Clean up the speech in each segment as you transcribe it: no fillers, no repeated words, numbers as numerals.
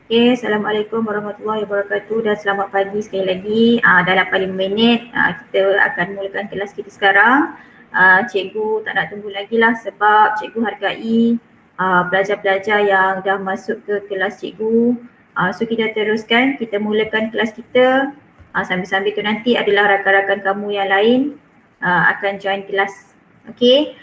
Okay, Assalamualaikum warahmatullahi wabarakatuh dan selamat pagi sekali lagi. Dalam 5 minit kita akan mulakan kelas kita sekarang. Cikgu tak nak tunggu lagi lah sebab cikgu hargai pelajar-pelajar yang dah masuk ke kelas cikgu. So kita teruskan, kita mulakan kelas kita. Sambil-sambil tu nanti adalah rakan-rakan kamu yang lain akan join kelas. Okay,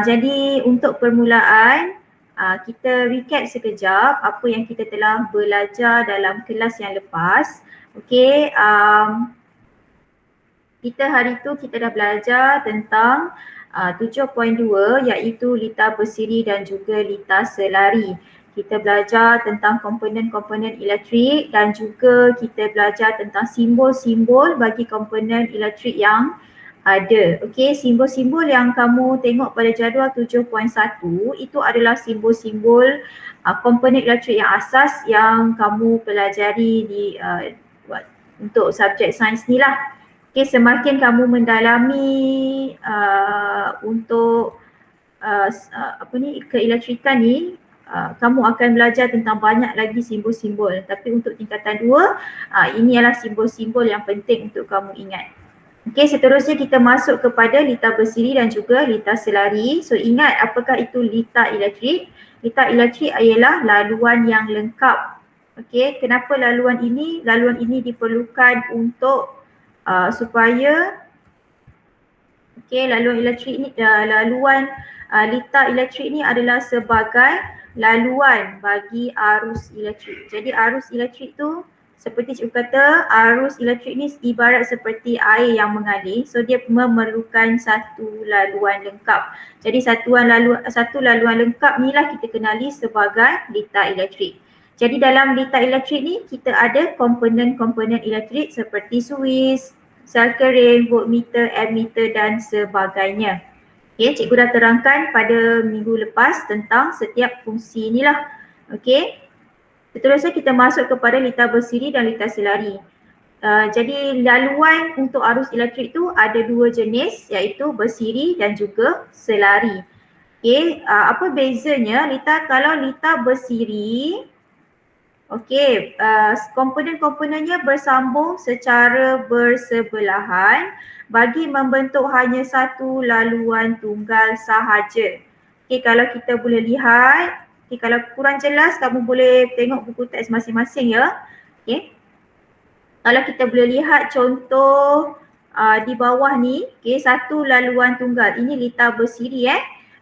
jadi untuk permulaan kita recap sekejap apa yang kita telah belajar dalam kelas yang lepas. Okey, kita hari tu kita dah belajar tentang 7.2 iaitu litar bersiri dan juga litar selari. Kita belajar tentang komponen-komponen elektrik dan juga kita belajar tentang simbol-simbol bagi komponen elektrik yang ada. Okey, simbol-simbol yang kamu tengok pada jadual 7.1 itu adalah simbol-simbol komponen elektrik yang asas yang kamu pelajari di untuk subjek sains ni lah. Okey, semakin kamu mendalami untuk keelektrikan ni, kamu akan belajar tentang banyak lagi simbol-simbol. Tapi untuk tingkatan 2, ini adalah simbol-simbol yang penting untuk kamu ingat. Okey, seterusnya kita masuk kepada litar bersiri dan juga litar selari. So ingat apakah itu litar elektrik? Litar elektrik ialah laluan yang lengkap. Okey, kenapa laluan ini? Laluan ini diperlukan untuk supaya laluan elektrik ni litar elektrik ni adalah sebagai laluan bagi arus elektrik. Jadi arus elektrik tu seperti cikgu kata, arus elektrik ni ibarat seperti air yang mengalir. So dia memerlukan satu laluan lengkap. Jadi satu laluan lengkap ni lah kita kenali sebagai litar elektrik. Jadi dalam litar elektrik ni kita ada komponen-komponen elektrik seperti suis, sel kering, voltmeter, ammeter dan sebagainya. Okay, cikgu dah terangkan pada minggu lepas tentang setiap fungsi inilah. Okay, seterusnya kita masuk kepada litar bersiri dan litar selari. Jadi laluan untuk arus elektrik tu ada dua jenis iaitu bersiri dan juga selari. Okay, apa bezanya kalau litar bersiri? Okey, komponen-komponennya bersambung secara bersebelahan bagi membentuk hanya satu laluan tunggal sahaja. Okey, kalau kita boleh lihat, kalau kurang jelas kamu boleh tengok buku teks masing-masing ya. Okey. Kalau kita boleh lihat contoh di bawah ni, satu laluan tunggal. Ini litar bersiri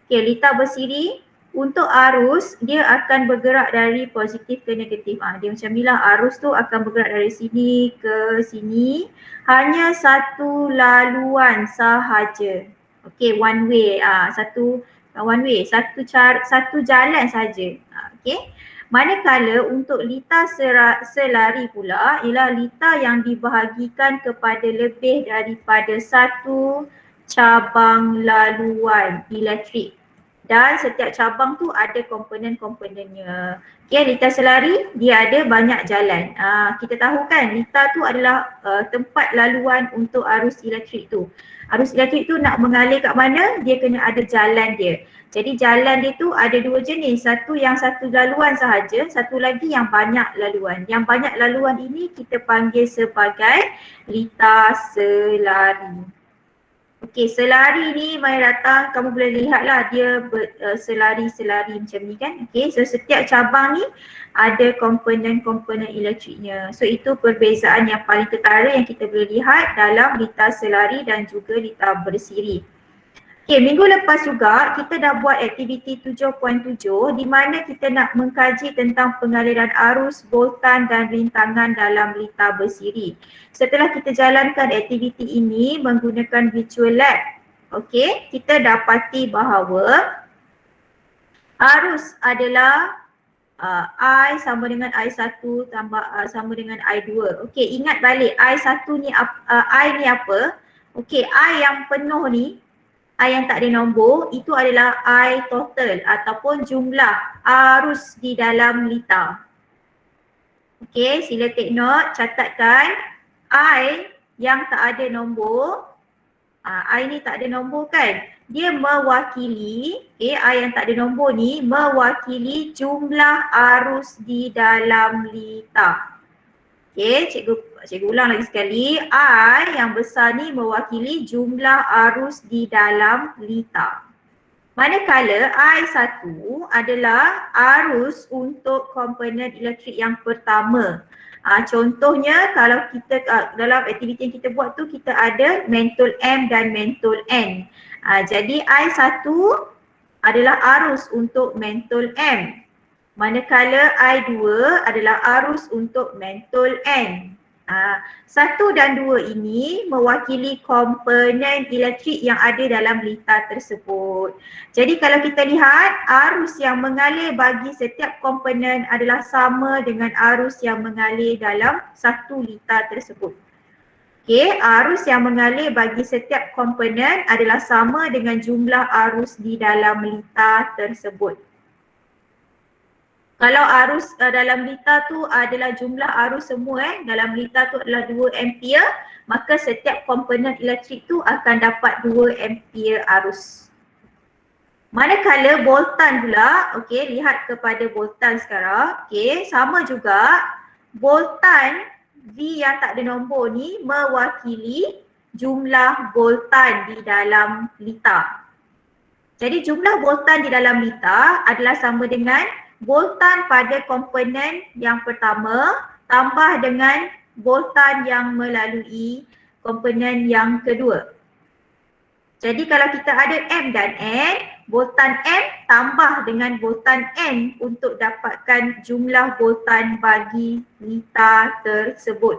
Okey, litar bersiri untuk arus dia akan bergerak dari positif ke negatif. Dia macam ni lah, arus tu akan bergerak dari sini ke sini. Hanya satu laluan sahaja. Okey, one way. Satu jalan saja. Okey. Manakala untuk litar selari pula ialah litar yang dibahagikan kepada lebih daripada satu cabang laluan elektrik. Dan setiap cabang tu ada komponen-komponennya. Okay, litar selari dia ada banyak jalan. Kita tahu kan litar tu adalah tempat laluan untuk arus elektrik tu. Arus elektrik tu nak mengalir kat mana, dia kena ada jalan dia. Jadi jalan dia tu ada dua jenis. Satu yang satu laluan sahaja, satu lagi yang banyak laluan. Yang banyak laluan ini kita panggil sebagai litar selari. Okey, selari ni mari datang, kamu boleh lihatlah dia selari-selari macam ni kan. Okey, so setiap cabang ni ada komponen-komponen elektriknya. So itu perbezaan yang paling ketara yang kita boleh lihat dalam litar selari dan juga litar bersiri. Okey, minggu lepas juga kita dah buat aktiviti 7.7 di mana kita nak mengkaji tentang pengaliran arus, voltan dan rintangan dalam litar bersiri. Setelah kita jalankan aktiviti ini menggunakan virtual lab, okey, kita dapati bahawa arus adalah I sama dengan I1 tambah sama dengan I2. Okey, ingat balik I1 ni I ni apa? Okey, I yang penuh ni, I yang tak ada nombor, itu adalah I total ataupun jumlah arus di dalam litar. Okey, sila take note, catatkan I yang tak ada nombor, I ni tak ada nombor kan? Dia mewakili, I yang tak ada nombor ni mewakili jumlah arus di dalam lita. Cikgu ulang lagi sekali. I yang besar ni mewakili jumlah arus di dalam lita. Manakala I1 adalah arus untuk komponen elektrik yang pertama. Contohnya kalau kita dalam aktiviti yang kita buat tu kita ada mentol M dan mentol N. Jadi I1 adalah arus untuk mentol M. Manakala I2 adalah arus untuk mentol N. 1 dan 2 ini mewakili komponen elektrik yang ada dalam lita tersebut. Jadi kalau kita lihat arus yang mengalir bagi setiap komponen adalah sama dengan arus yang mengalir dalam satu lita tersebut. Arus yang mengalir bagi setiap komponen adalah sama dengan jumlah arus di dalam lita tersebut. Kalau arus dalam lita tu adalah jumlah arus semua dalam lita tu adalah 2 ampere, maka setiap komponen elektrik tu akan dapat 2 ampere arus. Manakala voltan pula, lihat kepada voltan sekarang, sama juga voltan V yang tak ada nombor ni mewakili jumlah voltan di dalam lita. Jadi jumlah voltan di dalam lita adalah sama dengan voltan pada komponen yang pertama tambah dengan voltan yang melalui komponen yang kedua. Jadi kalau kita ada M dan N, voltan M tambah dengan voltan N untuk dapatkan jumlah voltan bagi lita tersebut.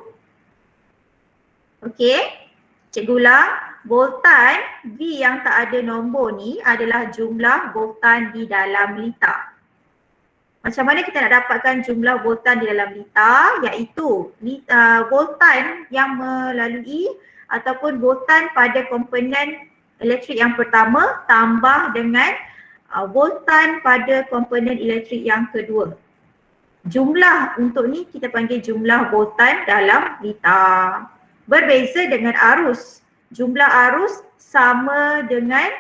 Cikgu ulang, voltan V yang tak ada nombor ni adalah jumlah voltan di dalam lita. Macam mana kita nak dapatkan jumlah voltan di dalam lita, iaitu voltan yang melalui ataupun voltan pada komponen elektrik yang pertama tambah dengan voltan pada komponen elektrik yang kedua. Jumlah untuk ni kita panggil jumlah voltan dalam lita. Berbeza dengan arus. Jumlah arus sama dengan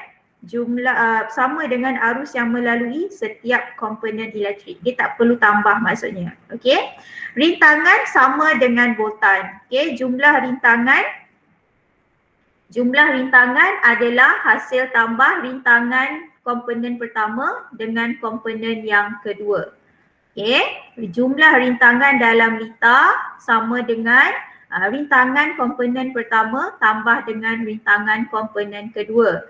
arus yang melalui setiap komponen elektrik. Dia tak perlu tambah maksudnya. Rintangan sama dengan voltan. Jumlah rintangan adalah hasil tambah rintangan komponen pertama dengan komponen yang kedua. Jumlah rintangan dalam lita sama dengan rintangan komponen pertama tambah dengan rintangan komponen kedua.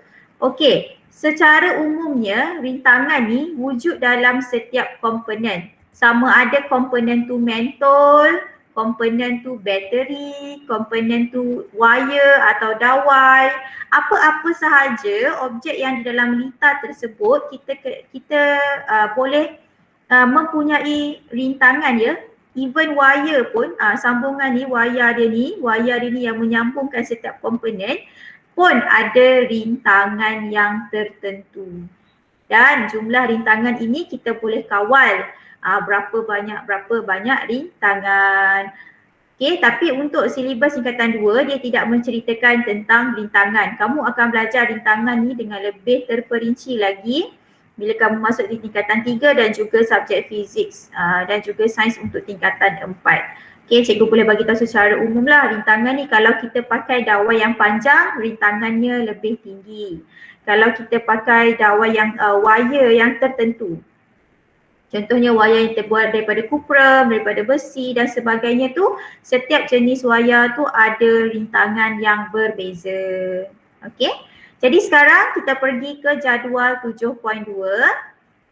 Secara umumnya rintangan ni wujud dalam setiap komponen. Sama ada komponen tu mentol, komponen tu bateri, komponen tu wire atau dawai. Apa-apa sahaja objek yang di dalam lita tersebut kita boleh mempunyai rintangan ya. Even wire pun sambungan ni, wire dia ni yang menyambungkan setiap komponen pun ada rintangan yang tertentu. Dan jumlah rintangan ini kita boleh kawal berapa banyak rintangan. Tapi untuk silibus tingkatan 2 dia tidak menceritakan tentang rintangan. Kamu akan belajar rintangan ni dengan lebih terperinci lagi bila kamu masuk di tingkatan 3 dan juga subjek fizik dan juga sains untuk tingkatan 4. Cikgu boleh bagi tahu secara umum lah, rintangan ni kalau kita pakai dawai yang panjang, rintangannya lebih tinggi. Kalau kita pakai dawai yang wire yang tertentu, contohnya wire yang terbuat daripada kuprum, daripada besi dan sebagainya tu, setiap jenis wire tu ada rintangan yang berbeza. Jadi sekarang kita pergi ke jadual 7.2.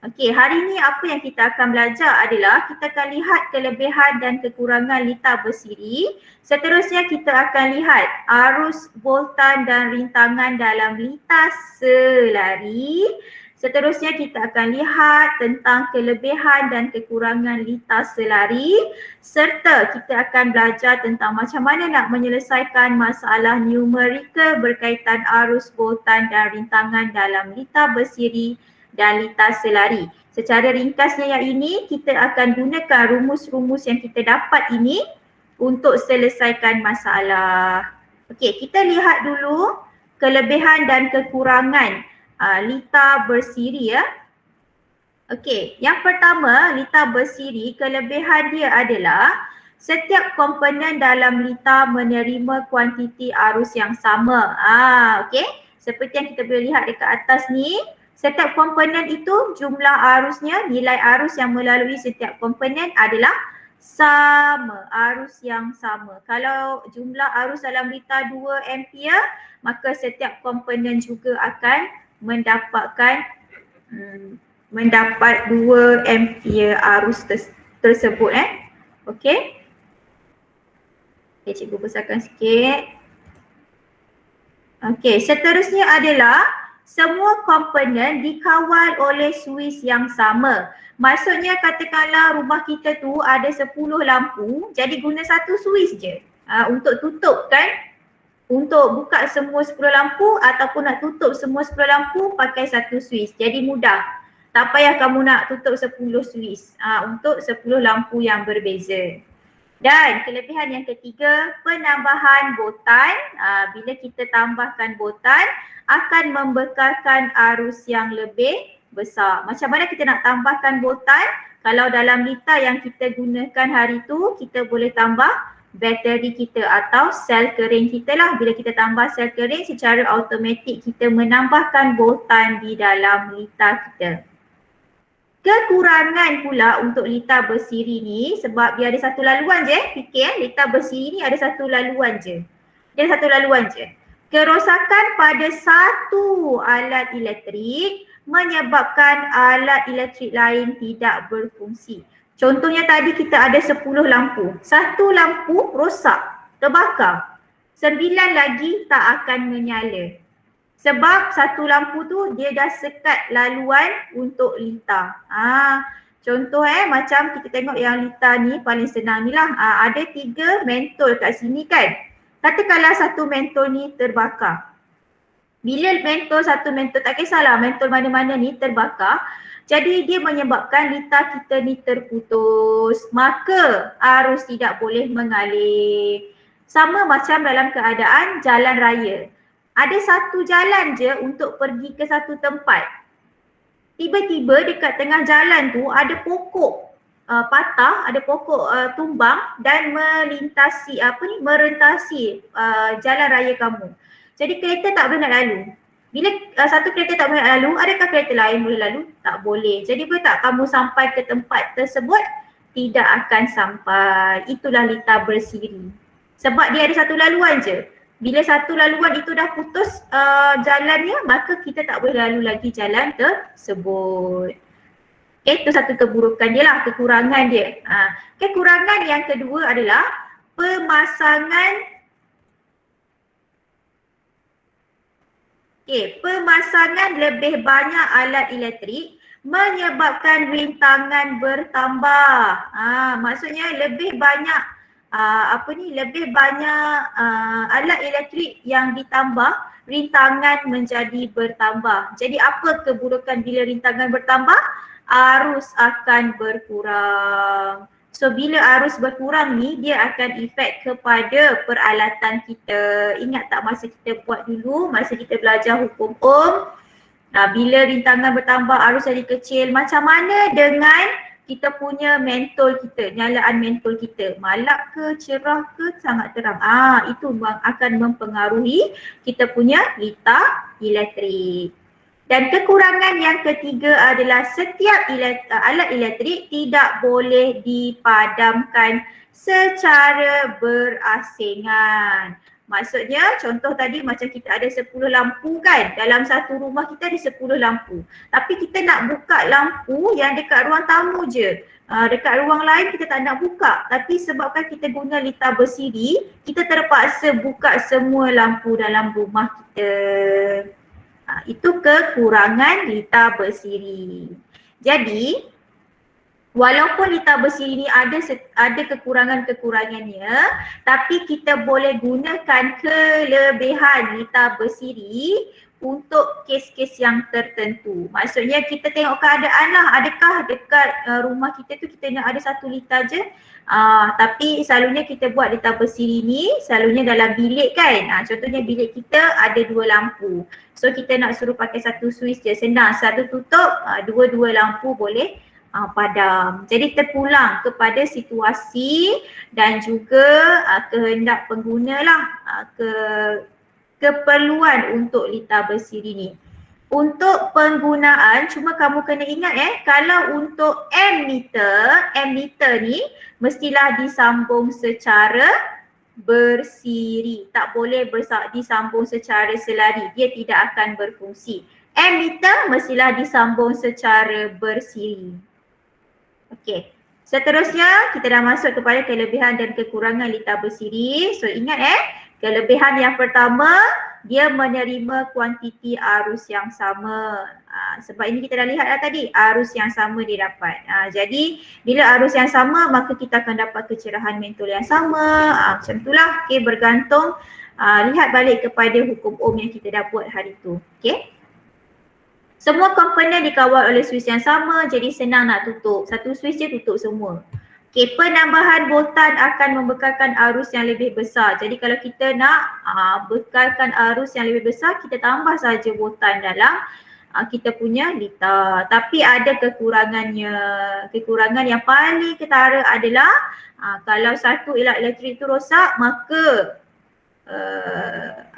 Hari ni apa yang kita akan belajar adalah kita akan lihat kelebihan dan kekurangan lita bersiri. Seterusnya kita akan lihat arus, voltan dan rintangan dalam lita selari. Seterusnya kita akan lihat tentang kelebihan dan kekurangan lita selari, serta kita akan belajar tentang macam mana nak menyelesaikan masalah numerikal berkaitan arus, voltan dan rintangan dalam lita bersiri dan lita selari. Secara ringkasnya yang ini kita akan gunakan rumus-rumus yang kita dapat ini untuk selesaikan masalah. Kita lihat dulu kelebihan dan kekurangan lita bersiri ya. Okey, yang pertama lita bersiri, kelebihan dia adalah setiap komponen dalam lita menerima kuantiti arus yang sama. Okey, seperti yang kita boleh lihat dekat atas ni, setiap komponen itu jumlah arusnya, nilai arus yang melalui setiap komponen adalah sama, arus yang sama. Kalau jumlah arus dalam lita 2 ampere, maka setiap komponen juga akan mendapat 2 ampere arus tersebut Okey. Cikgu besarkan sikit. Okey, seterusnya adalah semua komponen dikawal oleh suis yang sama. Maksudnya katakanlah rumah kita tu ada 10 lampu, jadi guna satu suis je untuk tutup kan. Untuk buka semua 10 lampu ataupun nak tutup semua 10 lampu pakai satu suis. Jadi mudah. Tak payah kamu nak tutup 10 suis untuk 10 lampu yang berbeza. Dan kelebihan yang ketiga, penambahan botan. Bila kita tambahkan botan akan membekalkan arus yang lebih besar. Macam mana kita nak tambahkan botan? Kalau dalam lita yang kita gunakan hari tu, kita boleh tambah bateri kita atau sel kering kita lah. Bila kita tambah sel kering, secara automatik kita menambahkan botan di dalam lita kita. Kekurangan pula untuk lita bersiri ni, sebab dia ada satu laluan je, fikir lita bersiri ni ada satu laluan je. Dia ada satu laluan je. Kerosakan pada satu alat elektrik menyebabkan alat elektrik lain tidak berfungsi. Contohnya tadi kita ada 10 lampu. Satu lampu rosak, terbakar. 9 lagi tak akan menyala. Sebab satu lampu tu dia dah sekat laluan untuk lita. Contoh macam kita tengok yang lita ni paling senang ni lah. Ada 3 mentol kat sini kan. Katakanlah satu mentol ni terbakar. Bila satu mentol, tak kisahlah mentol mana-mana ni terbakar. Jadi dia menyebabkan lita kita ni terputus. Maka arus tidak boleh mengalir. Sama macam dalam keadaan jalan raya. Ada satu jalan je untuk pergi ke satu tempat. Tiba-tiba dekat tengah jalan tu ada pokok patah, ada pokok tumbang dan merentasi jalan raya kamu. Jadi kereta tak boleh nak lalu. Bila satu kereta tak boleh nak lalu, adakah kereta lain boleh lalu? Tak boleh. Jadi boleh tak kamu sampai ke tempat tersebut? Tidak akan sampai. Itulah lita bersiri. Sebab dia ada satu laluan je. Bila satu laluan itu dah putus jalannya, maka kita tak boleh lalu lagi jalan tersebut. Itu satu keburukan dia lah, kekurangan dia. Kekurangan yang kedua adalah pemasangan lebih banyak alat elektrik menyebabkan rintangan bertambah. Maksudnya lebih banyak alat elektrik yang ditambah, rintangan menjadi bertambah. Jadi apa keburukan bila rintangan bertambah? Arus akan berkurang. So bila arus berkurang ni, dia akan efek kepada peralatan kita. Ingat tak masa kita buat dulu, masa kita belajar hukum Ohm, bila rintangan bertambah, arus jadi kecil, macam mana dengan kita punya mentol kita, nyalaan mentol kita, malap ke, cerah ke, sangat terang. Itu akan mempengaruhi kita punya lita elektrik. Dan kekurangan yang ketiga adalah setiap alat elektrik tidak boleh dipadamkan secara berasingan. Maksudnya contoh tadi macam kita ada 10 lampu kan, dalam satu rumah kita ada 10 lampu. Tapi kita nak buka lampu yang dekat ruang tamu je. Dekat ruang lain kita tak nak buka. Tapi sebabkan kita guna lita bersiri, kita terpaksa buka semua lampu dalam rumah kita. Itu kekurangan lita bersiri. Jadi walaupun lita bersiri ni ada kekurangan-kekurangannya, tapi kita boleh gunakan kelebihan lita bersiri untuk kes-kes yang tertentu. Maksudnya kita tengok keadaan lah, adakah dekat rumah kita tu kita nak ada 1 liter je, tapi selalunya kita buat liter bersiri ni selalunya dalam bilik kan. Contohnya bilik kita ada 2 lampu. So kita nak suruh pakai 1 switch je, senang, 1 tutup, 2 lampu boleh padam. Jadi terpulang kepada situasi dan juga kehendak pengguna lah, keperluan untuk liter bersiri ni. Untuk penggunaan, cuma kamu kena ingat kalau untuk ammeter ni mestilah disambung secara bersiri. Tak boleh disambung secara selari, dia tidak akan berfungsi. Ammeter mestilah disambung secara bersiri. Okey. Seterusnya kita dah masuk kepada kelebihan dan kekurangan liter bersiri. So ingat kelebihan yang pertama, dia menerima kuantiti arus yang sama. Sebab ini kita dah lihat dah tadi, arus yang sama dia dapat. Jadi bila arus yang sama maka kita akan dapat kecerahan mentol yang sama. Macam itulah, bergantung, lihat balik kepada hukum Ohm yang kita dah buat hari tu. Okay. Semua komponen dikawal oleh switch yang sama, jadi senang nak tutup. 1 switch je tutup semua. Okay, penambahan voltan akan membekalkan arus yang lebih besar. Jadi kalau kita nak bekalkan arus yang lebih besar, kita tambah saja voltan dalam kita punya liter. Tapi ada kekurangannya. Kekurangan yang paling ketara adalah kalau satu alat elektrik itu rosak, maka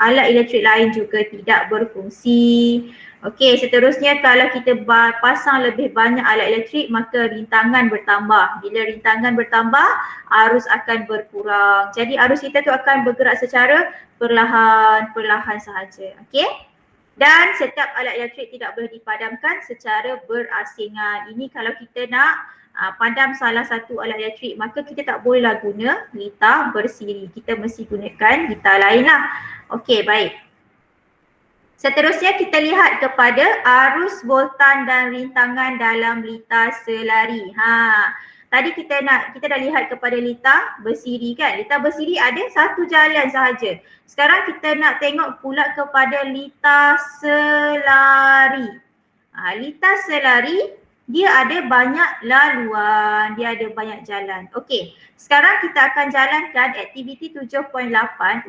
alat elektrik lain juga tidak berfungsi. Okey, seterusnya kalau kita pasang lebih banyak alat elektrik maka rintangan bertambah. Bila rintangan bertambah, arus akan berkurang. Jadi arus kita tu akan bergerak secara perlahan sahaja. Okey? Dan setiap alat elektrik tidak boleh dipadamkan secara berasingan. Ini kalau kita nak padam salah satu alat elektrik, maka kita tak bolehlah guna liter bersiri. Kita mesti gunakan liter lain lah. Okey, baik. Seterusnya kita lihat kepada arus, voltan dan rintangan dalam liter selari. Tadi kita dah lihat kepada liter bersiri kan. Liter bersiri ada 1 jalan sahaja. Sekarang kita nak tengok pula kepada liter selari. Liter selari dia ada banyak laluan, dia ada banyak jalan. Okey, sekarang kita akan jalankan aktiviti 7.8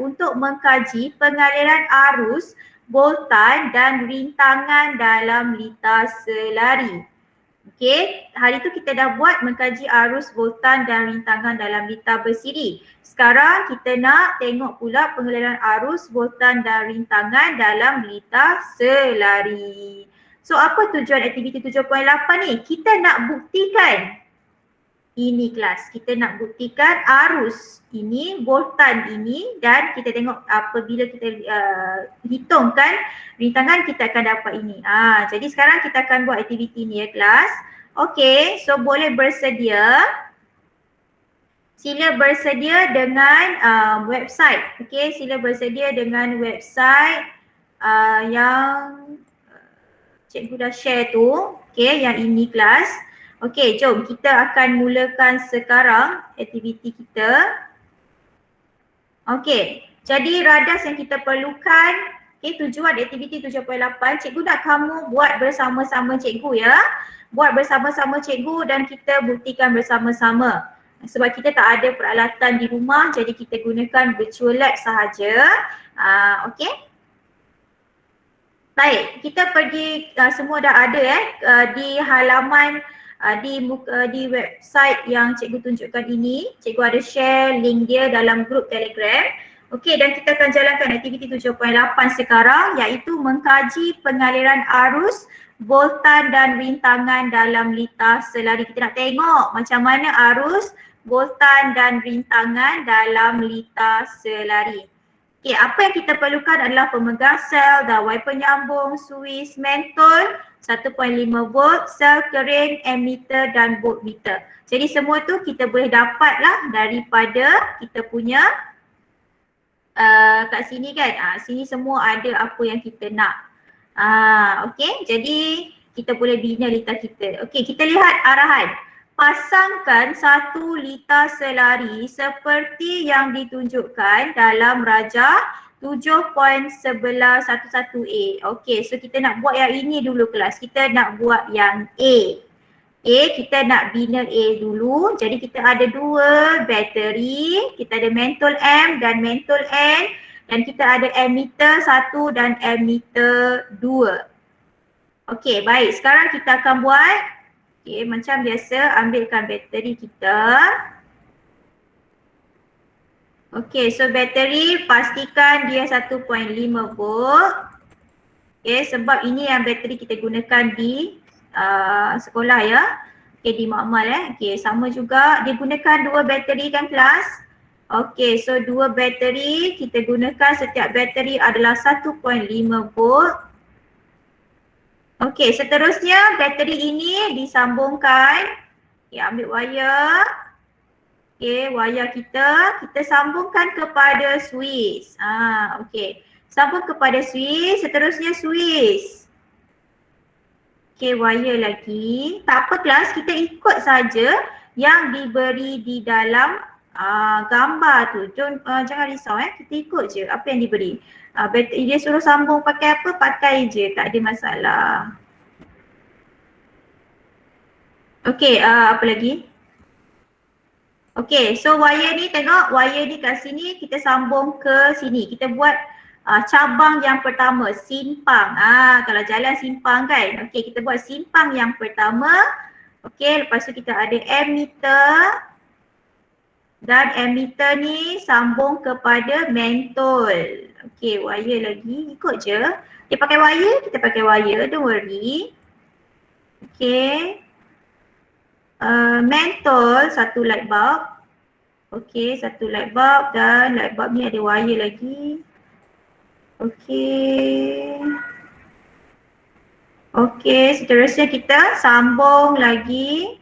untuk mengkaji pengaliran arus, voltan dan rintangan dalam liter selari. Okey, hari tu kita dah buat mengkaji arus, voltan dan rintangan dalam liter bersiri. Sekarang kita nak tengok pula pengaliran arus, voltan dan rintangan dalam liter selari. So apa tujuan aktiviti 7.8 ni? Kita nak buktikan ini kelas. Kita nak buktikan arus ini, voltan ini, dan kita tengok apabila kita hitungkan rintangan kita akan dapat ini. Jadi sekarang kita akan buat aktiviti ni ya kelas. Okey, so boleh bersedia. Sila bersedia dengan website. Okey, sila bersedia dengan website yang cikgu dah share tu. Okey, yang ini kelas. Okey, jom kita akan mulakan sekarang aktiviti kita. Okey, jadi radas yang kita perlukan, tujuan aktiviti 7.8, cikgu nak kamu buat bersama-sama cikgu ya. Buat bersama-sama cikgu dan kita buktikan bersama-sama. Sebab kita tak ada peralatan di rumah, jadi kita gunakan virtual lab sahaja. Okey. Baik, kita pergi, semua dah ada di halaman di website yang cikgu tunjukkan ini. Cikgu ada share link dia dalam grup Telegram. Okey, dan kita akan jalankan aktiviti 7.8 sekarang, iaitu mengkaji pengaliran arus, voltan dan rintangan dalam liter selari. Kita nak tengok macam mana arus, voltan dan rintangan dalam liter selari. Okey, apa yang kita perlukan adalah pemegang sel, dawai penyambung, suis, mentol, 1.5 volt, sel kering, ammeter dan voltmeter. Jadi semua tu kita boleh dapatlah daripada kita punya kat sini kan. Sini semua ada apa yang kita nak. Okey, jadi kita boleh bina liter kita. Okey, kita lihat arahan. Pasangkan 1 liter selari seperti yang ditunjukkan dalam rajah 7.1111A. Okey, so kita nak buat yang ini dulu kelas. Kita nak buat yang A. A, kita nak bina A dulu. Jadi kita ada dua bateri. Kita ada mentol M dan mentol N. Dan kita ada emitter 1 dan emitter 2. Okey, baik. Sekarang kita akan buat. Okey, macam biasa ambilkan bateri kita. Okey, so bateri pastikan dia 1.5 volt. Okey, sebab ini yang bateri kita gunakan di sekolah ya. Okey, di makmal Okey, sama juga dia gunakan dua bateri kan kelas. Okey, so dua bateri kita gunakan, setiap bateri adalah 1.5 volt. Okey, seterusnya bateri ini disambungkan. Okey, ambil wayar. Okey, wayar kita sambungkan kepada switch. Okey. Sambung kepada switch, seterusnya switch. Okey, wayar lagi. Tak apa kelas, kita ikut saja yang diberi di dalam gambar tu. Jangan risau kita ikut je apa yang diberi. Dia suruh sambung pakai apa, pakai je, tak ada masalah. Okey, apa lagi? Okey, so wire ni tengok, wire ni kat sini kita sambung ke sini. Kita buat cabang yang pertama, simpang. Kalau jalan simpang kan. Okey, kita buat simpang yang pertama. Okey, lepas tu kita ada emitter. Dan emitter ni sambung kepada mentol. Okey, wire lagi, ikut je. Dia pakai wire, kita pakai wire, don't worry. Okey. Mentol, satu light bulb. Okey, satu light bulb dan light bulb ni ada wire lagi. Okey. Okey, seterusnya kita sambung lagi.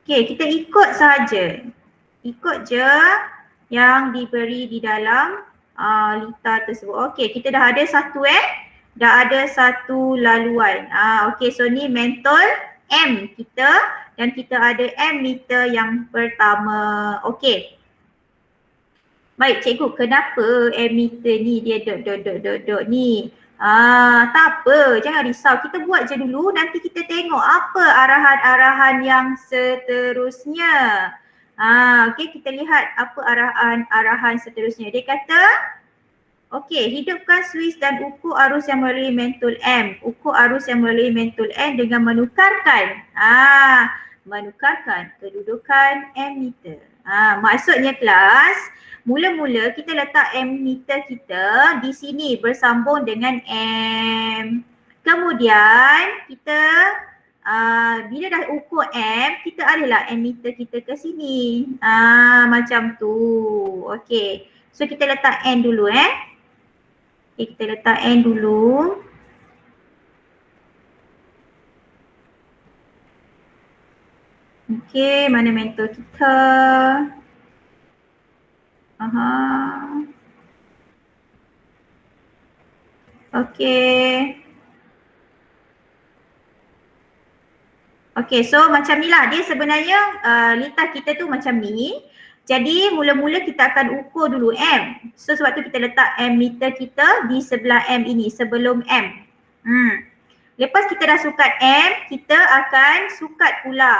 Okey, kita ikut saja. Ikut je yang diberi di dalam lita tersebut. Okey, kita dah ada satu dah ada satu laluan. Okey, so ni mentol M kita dan kita ada emitter yang pertama. Okey. Baik cikgu, kenapa emitter ni dia dot ni? Tak apa, jangan risau. Kita buat je dulu, nanti kita tengok apa arahan-arahan yang seterusnya. Okey, kita lihat apa arahan seterusnya. Dia kata, okey, hidupkan switch dan ukur arus yang melalui mentol M. Ukur arus yang melalui mentol N dengan menukarkan kedudukan emitter. Maksudnya kelas, mula-mula kita letak emitter kita di sini bersambung dengan M. Kemudian kita bila dah ukur M, kita adalah emitter kita ke sini. Macam tu. Okey. So kita letak N dulu Okay, kita letak N dulu. Okey, mana mentor kita? Okey. Okey, so macam ni lah. Dia sebenarnya lita kita tu macam ni. Jadi mula-mula kita akan ukur dulu M. So sebab tu kita letak emitter kita di sebelah M ini, sebelum M. Lepas kita dah sukat M, kita akan sukat pula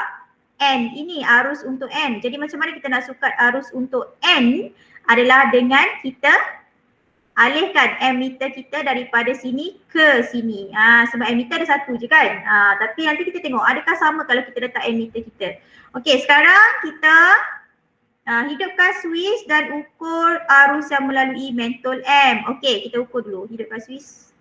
N. Ini arus untuk N. Jadi macam mana kita nak sukat arus untuk N adalah dengan kita alihkan emitter kita daripada sini ke sini. Sebab emitter ada satu je kan. Tapi nanti kita tengok adakah sama kalau kita letak emitter kita. Okey, sekarang kita hidupkan switch dan ukur arus yang melalui mentol M. Okey, kita ukur dulu. Hidupkan switch.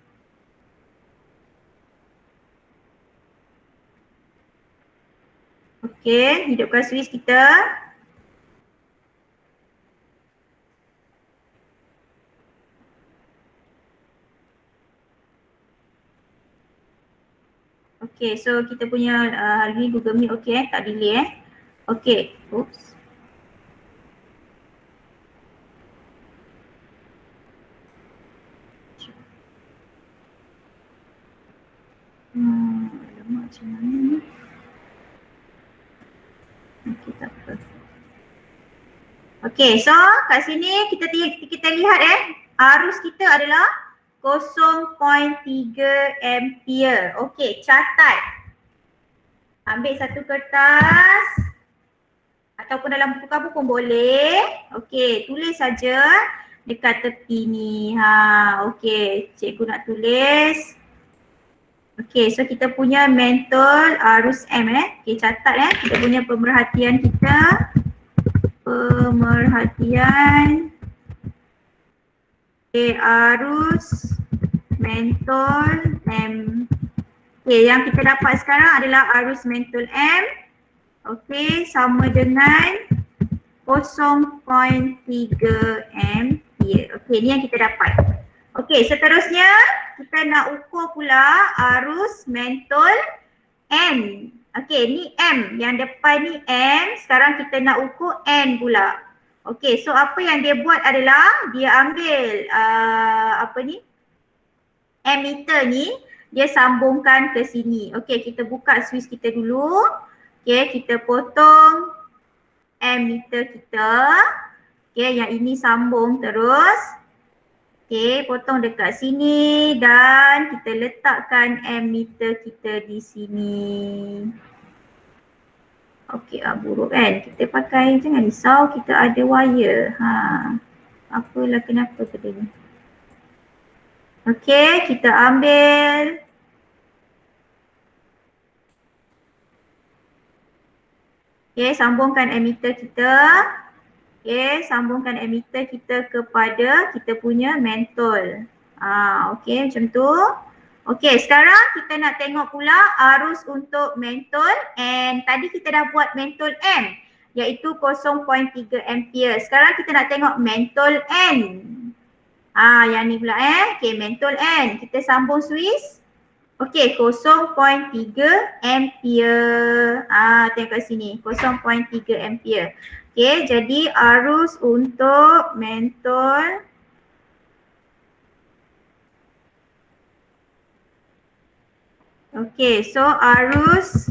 Okey, hidupkan switch kita. Okey, so kita punya hari ni Google Meet okey tak delay Okey, oops. Alamak macam mana ni? Okey, tak apa. Okey, so kat sini kita lihat arus kita adalah 0.3 ampere. Okey, catat. Ambil satu kertas ataupun dalam buku kamu pun boleh. Okey, tulis saja dekat tepi ni. Okey, cikgu nak tulis. Okey, so kita punya mentol arus M Okey, catat kita punya pemerhatian kita. Okey, arus mentol M. Okey, yang kita dapat sekarang adalah arus mentol M. Okey, sama dengan 0.3 ampere. Okey, ni yang kita dapat. Okey, seterusnya kita nak ukur pula arus mentol N. Okey, ni M. Yang depan ni M. Sekarang kita nak ukur N pula. Okey, so apa yang dia buat adalah dia ambil ammeter ni, dia sambungkan ke sini. Okey, kita buka switch kita dulu. Okey, kita potong ammeter kita. Okey, yang ini sambung terus. Okey, potong dekat sini dan kita letakkan ammeter kita di sini. Okey, buruk kan? Kita pakai, jangan risau, kita ada wire. Apalah kenapa benda ni. Okey, kita ambil. Okey, sambungkan ammeter kita. Okey, sambungkan ammeter kita kepada kita punya mentol. Okey, macam tu. Okey, sekarang kita nak tengok pula arus untuk mentol and tadi kita dah buat mentol M iaitu 0.3 ampere. Sekarang kita nak tengok mentol N. Yang ni pula Okey, mentol N. Kita sambung switch. Okey, 0.3 ampere. Tengok kat sini, 0.3 ampere. Okey, jadi arus untuk mentol Okey, so arus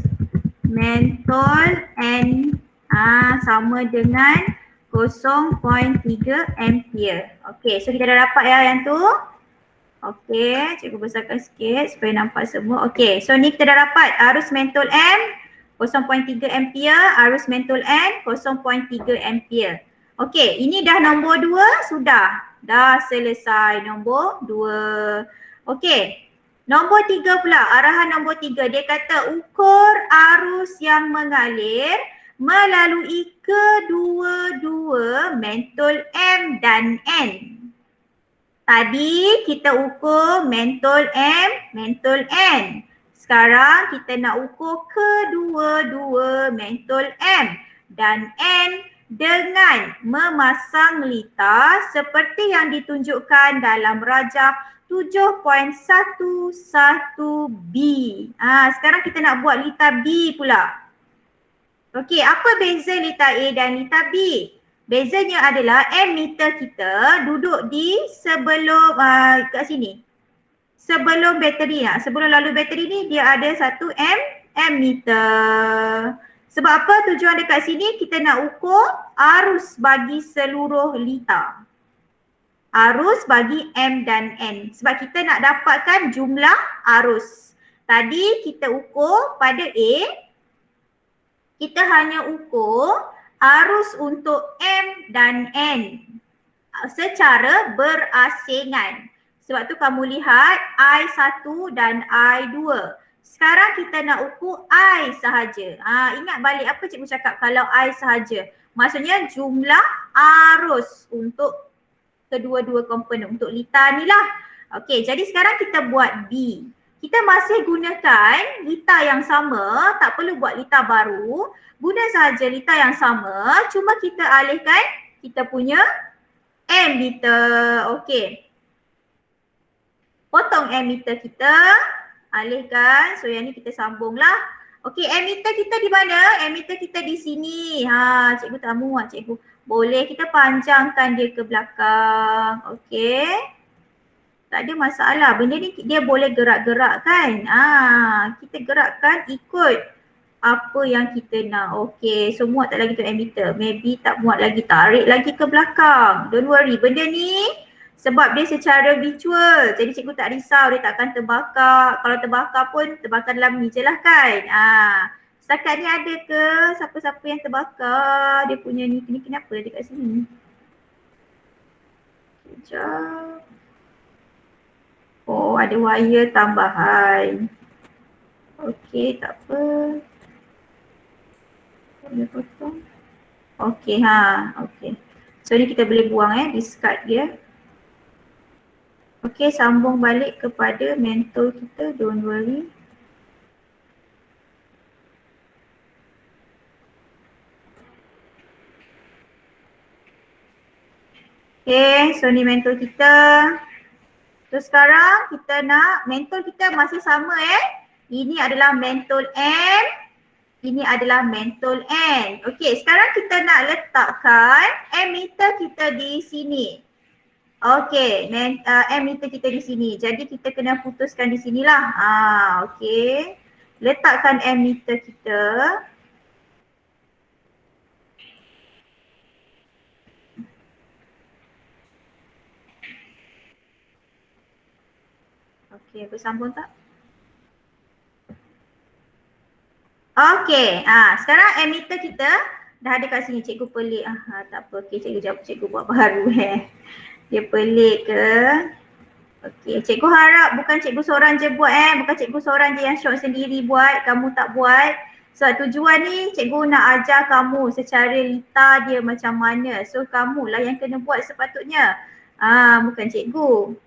mentol N sama dengan 0.3 ampere. Okey, so kita dah dapat yang tu. Okey, cikgu besarkan sikit supaya nampak semua. Okey, so ni kita dah dapat arus mentol M 0.3 ampere, arus mentol N 0.3 ampere. Okey, ini dah nombor 2 sudah. Dah selesai nombor 2. Okey. Nombor 3 pula, arahan nombor 3 dia kata ukur arus yang mengalir melalui kedua-dua mentol M dan N. Tadi kita ukur mentol M, mentol N. Sekarang kita nak ukur kedua-dua mentol M dan N dengan memasang litar seperti yang ditunjukkan dalam rajah 7.11B. Sekarang kita nak buat litar B pula. Okey, apa beza litar A dan litar B? Bezanya adalah ammeter kita duduk di sebelum kat sini. Sebelum bateri, sebelum lalu bateri ni dia ada satu ammeter. Sebab apa tujuan dekat sini? Kita nak ukur arus bagi seluruh litar. Arus bagi M dan N. Sebab kita nak dapatkan jumlah arus. Tadi kita ukur pada A, kita hanya ukur arus untuk M dan N secara berasingan. Sebab tu kamu lihat I1 dan I2. Sekarang kita nak ukur I sahaja. Ingat balik apa cikgu cakap kalau I sahaja. Maksudnya jumlah arus untuk kedua-dua komponen untuk litar ni lah. Okey, jadi sekarang kita buat B. Kita masih gunakan litar yang sama, tak perlu buat litar baru. Guna sahaja litar yang sama, cuma kita alihkan kita punya ammeter. Okey. Potong ammeter kita, alihkan. So yang ni kita sambung lah. Okey, ammeter kita di mana? Ammeter kita di sini. Cikgu tak muat cikgu. Boleh kita panjangkan dia ke belakang. Okey. Tak ada masalah. Benda ni dia boleh gerak-gerak kan. Kita gerakkan ikut apa yang kita nak. Okay, so muat tak lagi tu emitter. Maybe tak muat lagi, tarik lagi ke belakang. Don't worry, benda ni sebab dia secara virtual. Jadi cikgu tak risau dia takkan terbakar. Kalau terbakar pun terbakar dalam ni je lah kan. Setakat ni ada ke siapa-siapa yang terbakar dia punya ni kenapa dekat sini? Sekejap. Oh, ada wire tambahan. Okey, tak apa. Boleh potong. Okey, okey. So ni kita boleh buang discard dia. Okey, sambung balik kepada mentor kita, don't worry. Okay, so ni mentor kita. So sekarang kita nak, mentor kita masih sama Ini adalah mentor M, ini adalah mentor N. Okay, sekarang kita nak letakkan emitter kita di sini. Okay, emitter kita di sini. Jadi kita kena putuskan di sinilah. Okay, letakkan emitter kita. Okay, bersambung tak? Okay, sekarang emitter kita dah ada kat sini. Cikgu pelik. Tak apa, okay, cikgu buat baru Dia pelik ke? Okay, cikgu harap bukan cikgu seorang je buat bukan cikgu seorang je yang short sendiri buat, kamu tak buat. Sebab tujuan ni cikgu nak ajar kamu secara lita dia macam mana. So kamulah yang kena buat sepatutnya. Bukan cikgu.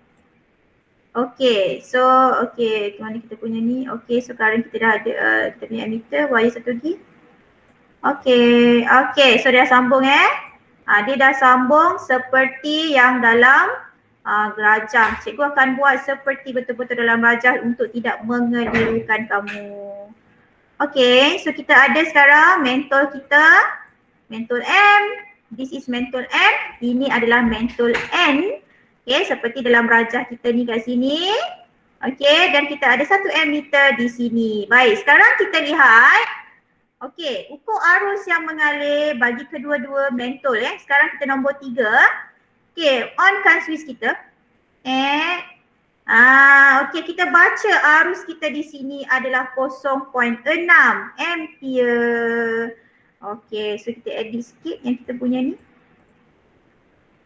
Okay, so okay, mana kita punya ni? Okay, so sekarang kita dah ada kita punya emitter, wire satu lagi. Okay, so dia dah sambung dia dah sambung seperti yang dalam rajah. Cikgu akan buat seperti betul-betul dalam rajah untuk tidak mengelirukan kamu. Okay, so kita ada sekarang mentor kita, mentor M, this is mentor M, ini adalah mentor N. Okay, seperti dalam rajah kita ni kat sini. Okay, dan kita ada satu emitter di sini. Baik, sekarang kita lihat. Okay, ukur arus yang mengalir bagi kedua-dua mentol Sekarang kita nombor 3. Okay, onkan switch kita. Okay, kita baca arus kita di sini adalah 0.6 ampere. Okay, so kita edit sikit yang kita punya ni.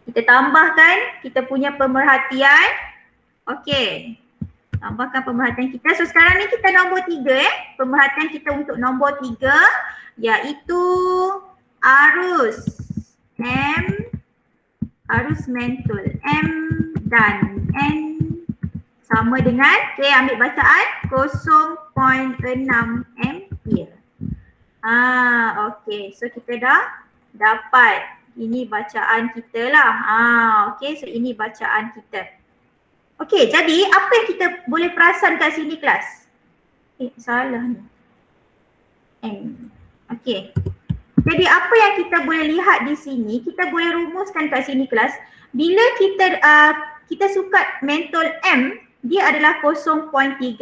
Kita tambahkan kita punya pemerhatian. Okay, tambahkan pemerhatian kita. So sekarang ni kita nombor 3 pemerhatian kita untuk nombor 3 iaitu arus M, arus mentul M dan N sama dengan, ambil bacaan 0.6 ampere. Okay, so kita dah dapat, ini bacaan kita lah. Okay, so ini bacaan kita. Okay, jadi apa yang kita boleh perasan kat sini kelas? Salah ni. Okay. Jadi apa yang kita boleh lihat di sini, kita boleh rumuskan kat sini kelas. Bila kita sukat mentol M, dia adalah 0.3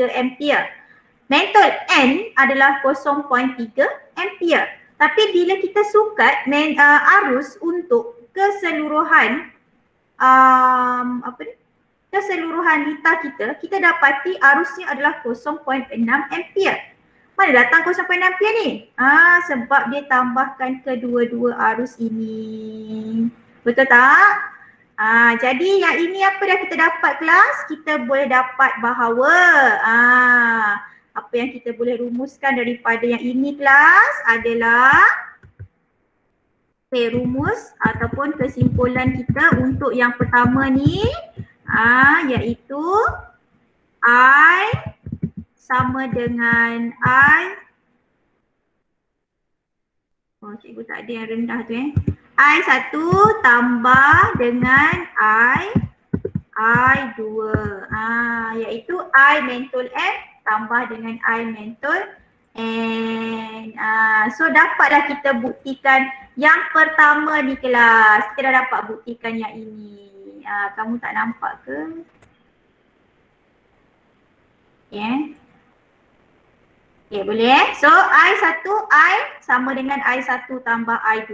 ampere. Mentol N adalah 0.3 ampere. Tapi bila kita sukat arus untuk keseluruhan keseluruhan lita kita dapati arusnya adalah 0.6 ampere. Mana datang 0.6 ampere ni? Sebab dia tambahkan kedua-dua arus ini. Betul tak? Jadi yang ini apa dah kita dapat kelas? Kita boleh dapat bahawa apa yang kita boleh rumuskan daripada yang ini kelas adalah rumus ataupun kesimpulan kita untuk yang pertama ni iaitu I sama dengan cikgu tak ada yang rendah tu I1 tambah dengan I2 iaitu I mentol M tambah dengan I mentol N. So dapatlah kita buktikan yang pertama ni kelas. Kita dah dapat buktikan yang ini. Kamu tak nampak ke? Okay, boleh. So I1 I sama dengan I1 tambah I2.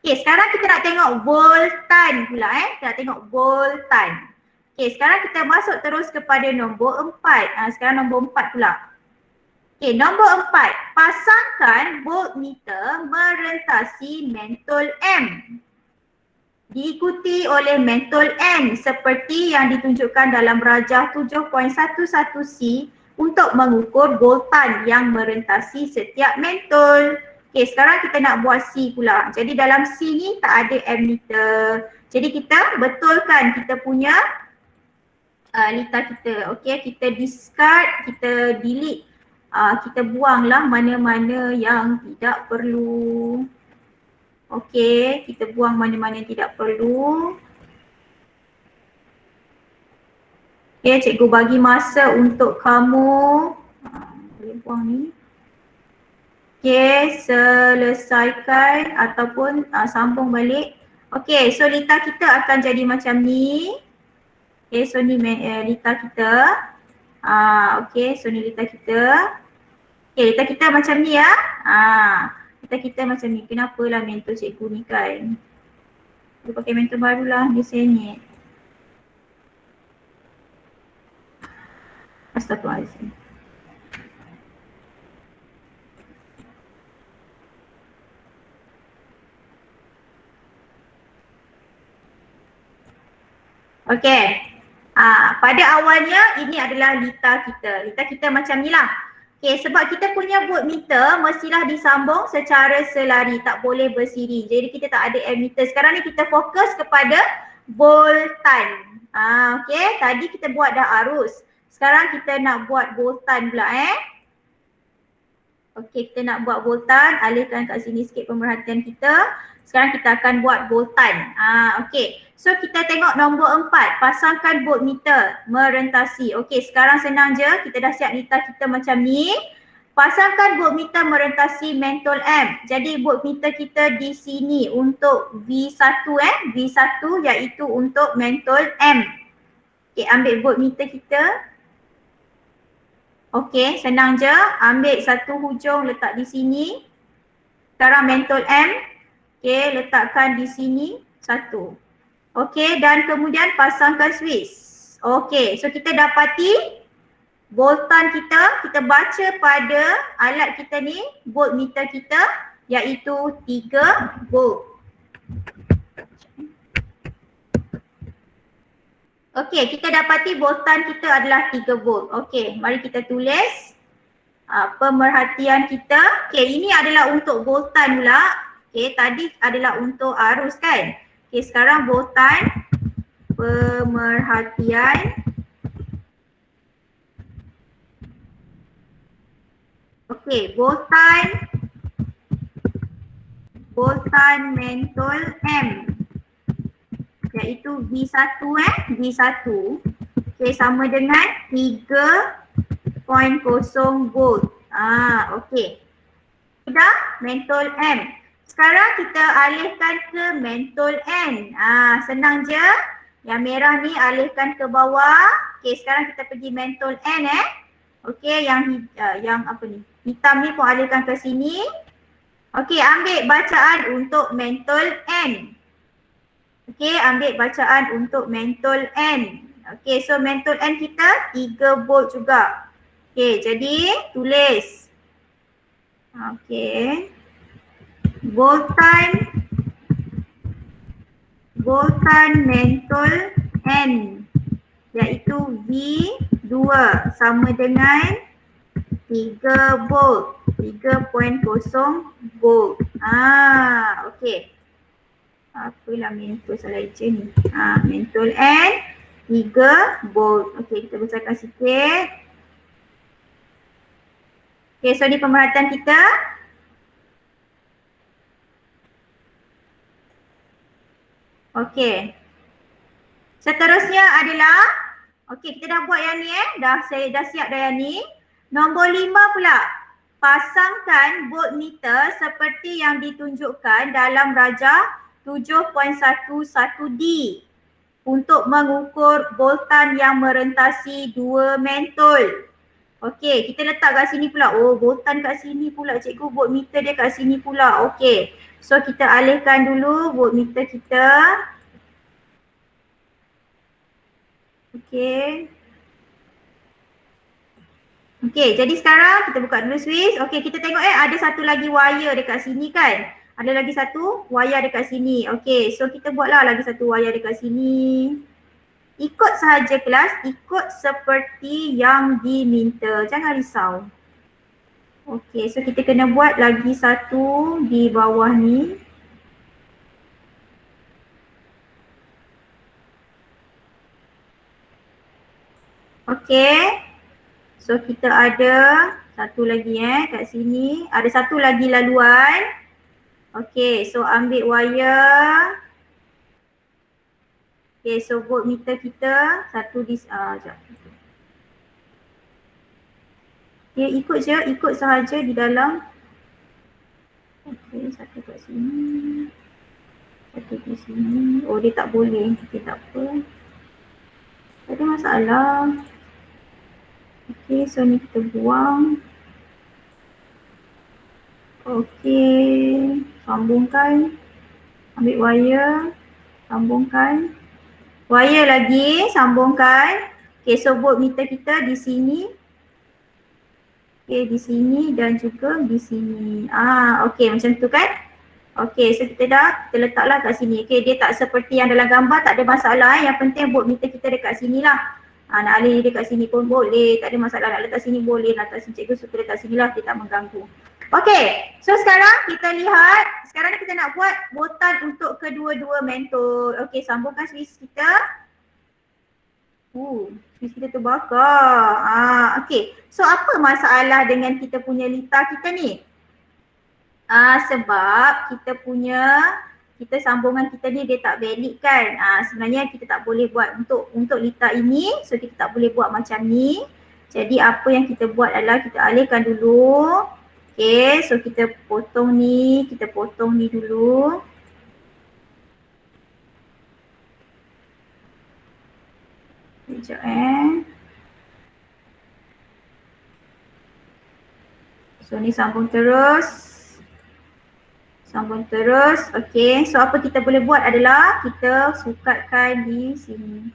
Okay, sekarang kita nak tengok voltan pula Kita nak tengok voltan. Okay, sekarang kita masuk terus kepada nombor 4. Sekarang nombor 4 pula. Okay, nombor 4. Pasangkan voltmeter merentasi mentol M. Diikuti oleh mentol N seperti yang ditunjukkan dalam rajah 7.11C untuk mengukur voltan yang merentasi setiap mentol. Okey, sekarang kita nak buat C pula. Jadi dalam C ni tak ada ammeter. Jadi kita betulkan kita punya litar kita. Okey, kita discard, kita delete. Kita buanglah mana-mana yang tidak perlu. Okey, kita buang mana-mana yang tidak perlu. Okey, cikgu bagi masa untuk kamu. Boleh buang ni. Okey, selesaikan ataupun sambung balik. Okey, so litar kita akan jadi macam ni. Okey, so ni litar kita. Okey, so ni litar kita. Okey, litar kita macam ni ya. Kita macam ni. Kenapalah mentol cikgu ni kan? Dia pakai mentol barulah, dia senyit. Astagfirullahaladzim. Okey. Pada awalnya ini adalah litar kita. Litar kita macam ni lah. Okey, sebab kita punya voltmeter mestilah disambung secara selari, tak boleh bersiri. Jadi kita tak ada ammeter. Sekarang ni kita fokus kepada voltan. Okey, tadi kita buat dah arus. Sekarang kita nak buat voltan pula Okey, kita nak buat voltan. Alihkan kat sini sikit pemerhatian kita. Sekarang kita akan buat voltan. Okey, so kita tengok nombor 4. Pasangkan voltmeter merentasi. Okey, sekarang senang je. Kita dah siap litar kita macam ni. Pasangkan voltmeter merentasi mentol M. Jadi voltmeter kita di sini untuk V1 V1 iaitu untuk mentol M. Okey, ambil voltmeter kita. Okey, senang je. Ambil satu hujung letak di sini. Sekarang mentol M. Okey, letakkan di sini satu. Okey, dan kemudian pasangkan switch. Okey, so kita dapati voltan kita baca pada alat kita ni, voltmeter kita iaitu 3 volt. Okey, kita dapati voltan kita adalah 3 volt. Okey, mari kita tulis pemerhatian kita. Okey, ini adalah untuk voltan pula. Okey, tadi adalah untuk arus kan. Okey, sekarang voltan, pemerhatian. Okey, voltan mentol M iaitu V1 V1. Okey, sama dengan 3.0 volt. Okey. Sudah mentol M. Sekarang kita alihkan ke mentol N. Senang je. Yang merah ni alihkan ke bawah. Okey, sekarang kita pergi mentol N Okey, yang apa ni? Hitam ni pun alihkan ke sini. Okey, ambil bacaan untuk mentol N. Okey, ambil bacaan untuk mentol N. Okey, so mentol N kita 3 volt juga. Okey, jadi tulis. Okey. Voltan mentol N iaitu V2 sama dengan 3 volt. 3.0 volt. Okey. Apalah mentol salah eja ni. Mentol N 3 volt. Okey, kita besarkan sikit. Okey, so ni pemerhatian kita. Okey. Seterusnya adalah, okey, kita dah buat yang ni saya dah siap dah yang ni. Nombor 5 pula. Pasangkan voltmeter seperti yang ditunjukkan dalam rajah 7.11D untuk mengukur voltan yang merentasi 2 mentol. Okey, kita letak kat sini pula. Oh, voltan kat sini pula cikgu, voltmeter dia kat sini pula. Okey. So kita alihkan dulu voltmeter kita. Okey. Okey, jadi sekarang kita buka dulu switch. Okey, kita tengok ada satu lagi wire dekat sini kan. Ada lagi satu wire dekat sini. Okey, so kita buatlah lagi satu wire dekat sini. Ikut sahaja kelas, ikut seperti yang diminta. Jangan risau. Okey, so kita kena buat lagi satu di bawah ni. Okey. So kita ada satu lagi kat sini. Ada satu lagi laluan. Okey, so ambil wire. Okay, so voltmeter kita satu di sekejap. Okay, ikut sahaja di dalam. Okay, satu kat sini. Satu di sini. Oh, dia tak boleh. Okay, tak apa. Tak ada masalah. Okay, so ni kita buang. Okay, sambungkan. Ambil wire. Sambungkan. Wire lagi, sambungkan. Okay, so voltmeter kita di sini. Okay, di sini dan juga di sini. Okay, macam tu kan? Okay, so kita letaklah kat sini. Okay, dia tak seperti yang dalam gambar, tak ada masalah. Yang penting voltmeter kita dekat sini lah. Nak alih dekat sini pun boleh, tak ada masalah. Nak letak sini boleh, nak letak sini cikgu suka letak sini lah, dia tak mengganggu. Okay, so sekarang kita lihat, sekarang ni kita nak buat botan untuk kedua-dua mentol. Okay, sambungkan switch kita. Switch kita terbakar. Okay, so apa masalah dengan kita punya litar kita ni? Sebab kita sambungan kita ni dia tak valid kan. Sebenarnya kita tak boleh buat untuk litar ini, so kita tak boleh buat macam ni. Jadi apa yang kita buat adalah kita alihkan dulu. Okay, so kita potong ni dulu. Sekejap So ni sambung terus. Okay, so apa kita boleh buat adalah kita sukatkan di sini.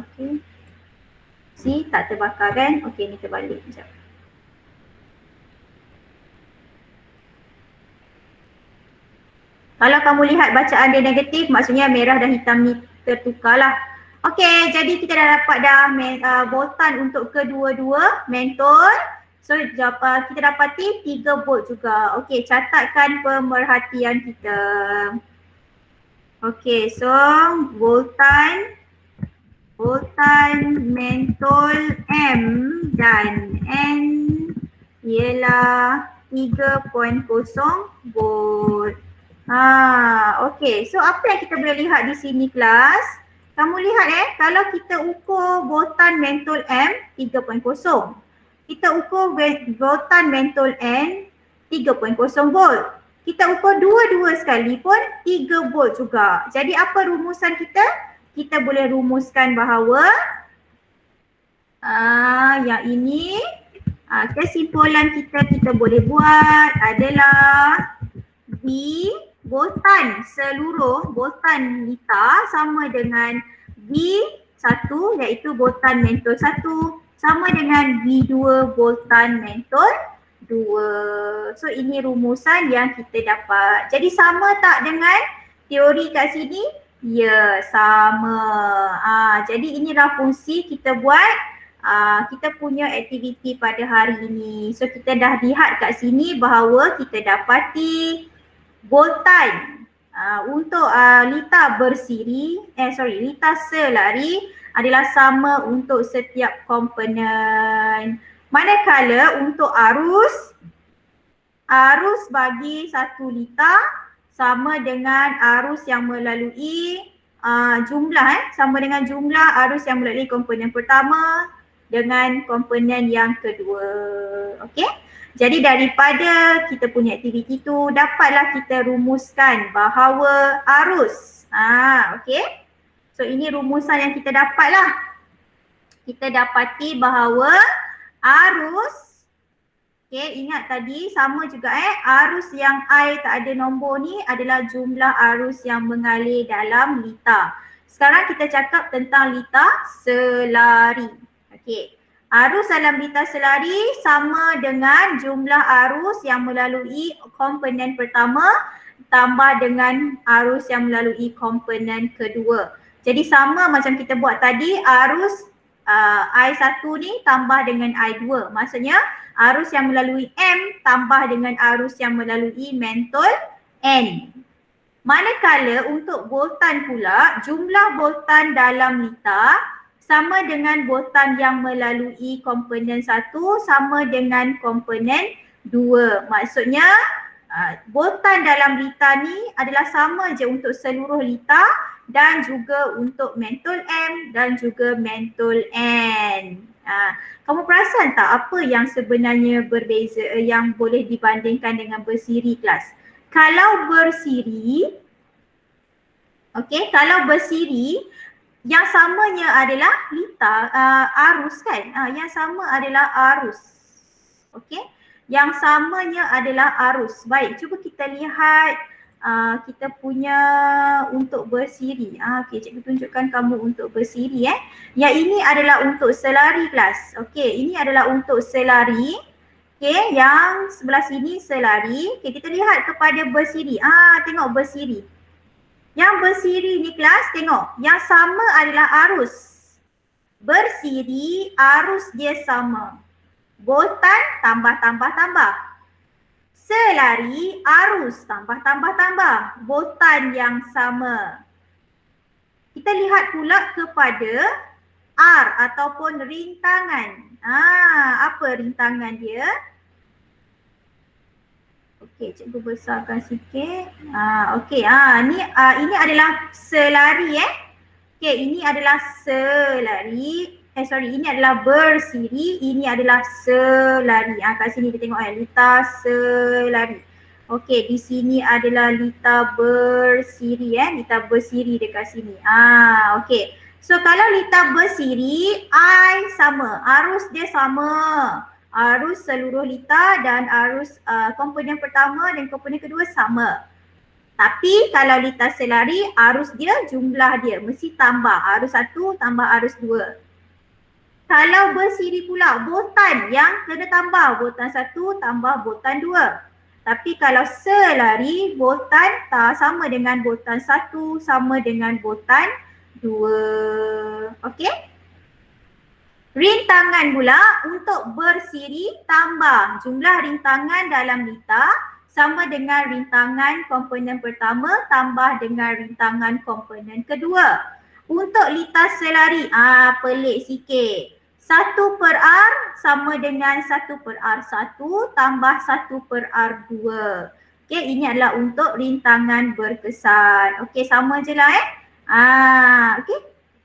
Okay. See, tak terbakar kan? Okay, ni terbalik sekejap. Kalau kamu lihat bacaan dia negatif, maksudnya merah dan hitam ni tertukar lah. Okay, jadi kita dah dapat voltan untuk kedua-dua mentol. So kita dapati 3 volt juga. Okay, catatkan pemerhatian kita. Okay, so voltan mentol M dan N ialah 3.0 volt. Okay, so apa yang kita boleh lihat di sini kelas? Kamu lihat kalau kita ukur voltan mentol M 3.0. Kita ukur voltan mentol N 3.0 volt. Kita ukur dua-dua sekali pun 3 volt juga. Jadi apa rumusan kita? Kita boleh rumuskan bahawa yang ini kesimpulan kita boleh buat adalah V voltan seluruh voltan litar sama dengan V1 iaitu voltan mentol 1 sama dengan V2 voltan mentol 2. So ini rumusan yang kita dapat. Jadi sama tak dengan teori kat sini? Ya, sama. Jadi inilah fungsi kita buat kita punya aktiviti pada hari ini. So kita dah lihat kat sini bahawa kita dapati voltan untuk litar litar selari adalah sama untuk setiap komponen. Manakala untuk arus bagi 1 litar sama dengan arus yang melalui sama dengan jumlah arus yang melalui komponen pertama dengan komponen yang kedua. Okey? Jadi daripada kita punya aktiviti tu dapatlah kita rumuskan bahawa arus. Okey. So ini rumusan yang kita dapatlah. kita dapati bahawa arus, ingat tadi sama juga arus yang I tak ada nombor ni adalah jumlah arus yang mengalir dalam lita. Sekarang kita cakap tentang lita selari. Arus dalam lita selari sama dengan jumlah arus yang melalui komponen pertama tambah dengan arus yang melalui komponen kedua. Jadi sama macam kita buat tadi, arus I1 ni tambah dengan I2. Maksudnya arus yang melalui M tambah dengan arus yang melalui mentol N. Manakala untuk boltan pula, jumlah boltan dalam lita sama dengan boltan yang melalui komponen 1 sama dengan komponen 2. Maksudnya boltan dalam lita ni adalah sama je untuk seluruh lita dan juga untuk mentol M dan juga mentol N. Kamu perasan tak apa yang sebenarnya berbeza yang boleh dibandingkan dengan bersiri kelas? Kalau bersiri, kalau bersiri yang samanya adalah lita, arus kan? Yang sama adalah arus. Yang samanya adalah arus. Baik, cuba kita lihat kita punya untuk bersiri. Cikgu tunjukkan kamu untuk bersiri. Yang ini adalah untuk selari kelas. Ini adalah untuk selari. Yang sebelah sini selari. Kita lihat kepada bersiri. Tengok bersiri. Yang bersiri ni kelas, tengok. Yang sama adalah arus. Bersiri, arus dia sama. Boltan tambah. Selari, arus tambah. Boltan yang sama. Kita lihat pula kepada R ataupun rintangan. Apa rintangan dia? Cikgu besarkan sikit. Ini adalah selari. Ini adalah selari. Ini adalah bersiri. Ini adalah selari. Kat sini kita tengok lita selari. Di sini adalah lita bersiri. Lita bersiri dekat sini. So kalau lita bersiri, I sama. Arus dia sama. Arus seluruh lita dan arus komponen pertama dan komponen kedua sama. Tapi kalau lita selari, arus dia, jumlah dia mesti tambah. Arus 1 tambah arus 2. Kalau bersiri pula, boltan yang kena tambah. Boltan 1 tambah boltan 2. Tapi kalau selari, boltan sama dengan boltan 1 sama dengan boltan 2. Rintangan pula untuk bersiri tambah jumlah rintangan dalam lita sama dengan rintangan komponen pertama tambah dengan rintangan komponen kedua. Untuk lita selari, pelik sikit. 1 per R sama dengan 1 per R1 tambah 1 per R2. Ini adalah untuk rintangan berkesan. Sama je lah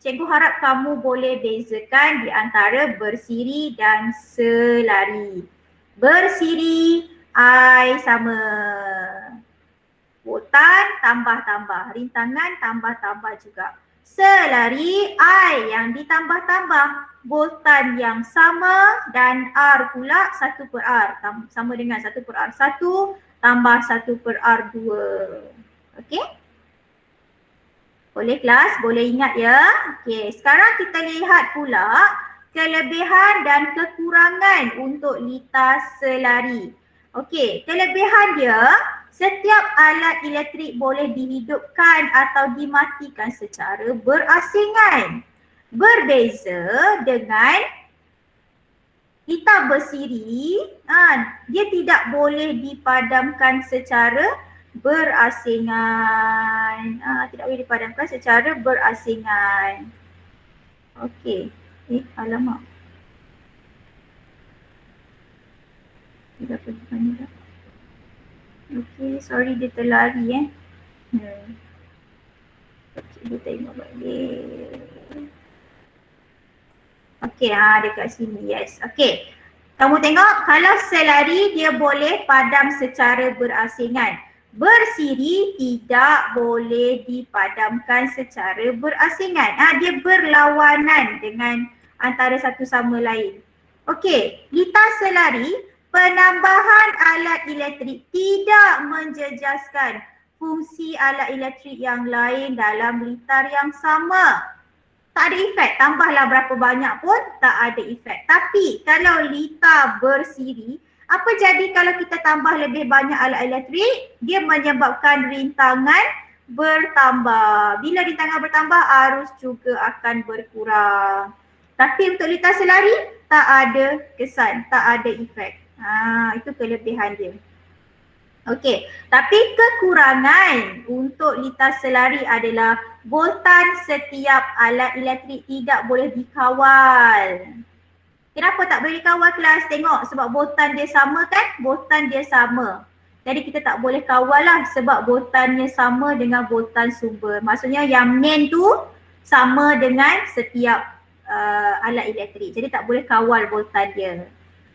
Cikgu harap kamu boleh bezakan di antara bersiri dan selari. Bersiri, I sama. Boltan tambah. Rintangan tambah juga. Selari, I yang ditambah-tambah. Boltan yang sama dan R pula 1 per R. Sama dengan 1 per R1 tambah 1 per R2. Boleh kelas? Boleh ingat ya? Sekarang kita lihat pula kelebihan dan kekurangan untuk lita selari. Kelebihan dia, setiap alat elektrik boleh dihidupkan atau dimatikan secara berasingan. Berbeza dengan lita bersiri, dia tidak boleh dipadamkan secara berasingan. Tidak boleh dipadamkan secara berasingan. Alamak. Tidak pergi mana dah. Sorry dia terlari Cikgu tengok balik. Dekat sini, yes. Kamu tengok kalau selari dia boleh padam secara berasingan. Bersiri tidak boleh dipadamkan secara berasingan. Dia berlawanan dengan antara satu sama lain. Okey, litar selari, penambahan alat elektrik tidak menjejaskan fungsi alat elektrik yang lain dalam litar yang sama. Tak ada efek, tambahlah berapa banyak pun tak ada efek. Tapi kalau litar bersiri, apa jadi kalau kita tambah lebih banyak alat elektrik? Dia menyebabkan rintangan bertambah. Bila rintangan bertambah, arus juga akan berkurang. Tapi untuk litar selari, tak ada kesan, tak ada efek. Itu kelebihan dia. Okey, tapi kekurangan untuk litar selari adalah boltan setiap alat elektrik tidak boleh dikawal. Kenapa tak boleh dikawal kelas? Tengok sebab boltan dia sama kan? Boltan dia sama. Jadi kita tak boleh kawal lah sebab boltannya sama dengan boltan sumber. Maksudnya yang main tu sama dengan setiap alat elektrik. Jadi tak boleh kawal boltan dia.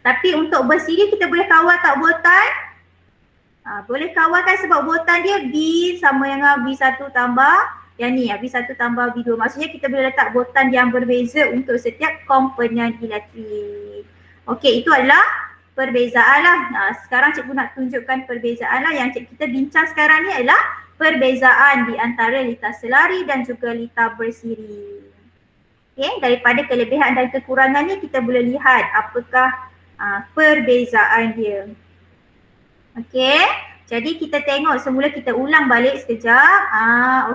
Tapi untuk bersiri kita boleh kawal tak boltan? Boleh kawal kan sebab boltan dia B sama dengan B1 tambah yang ni, B1 tambah B2. Maksudnya kita boleh letak boltan yang berbeza untuk setiap komponen elektrik. Okey, itu adalah perbezaan lah. Sekarang cikgu nak tunjukkan perbezaan lah. Yang cikgu kita bincang sekarang ni adalah perbezaan di antara litar selari dan juga litar bersiri. Okey, daripada kelebihan dan kekurangan ni kita boleh lihat apakah perbezaan dia. Okey, jadi kita tengok semula, kita ulang balik sekejap.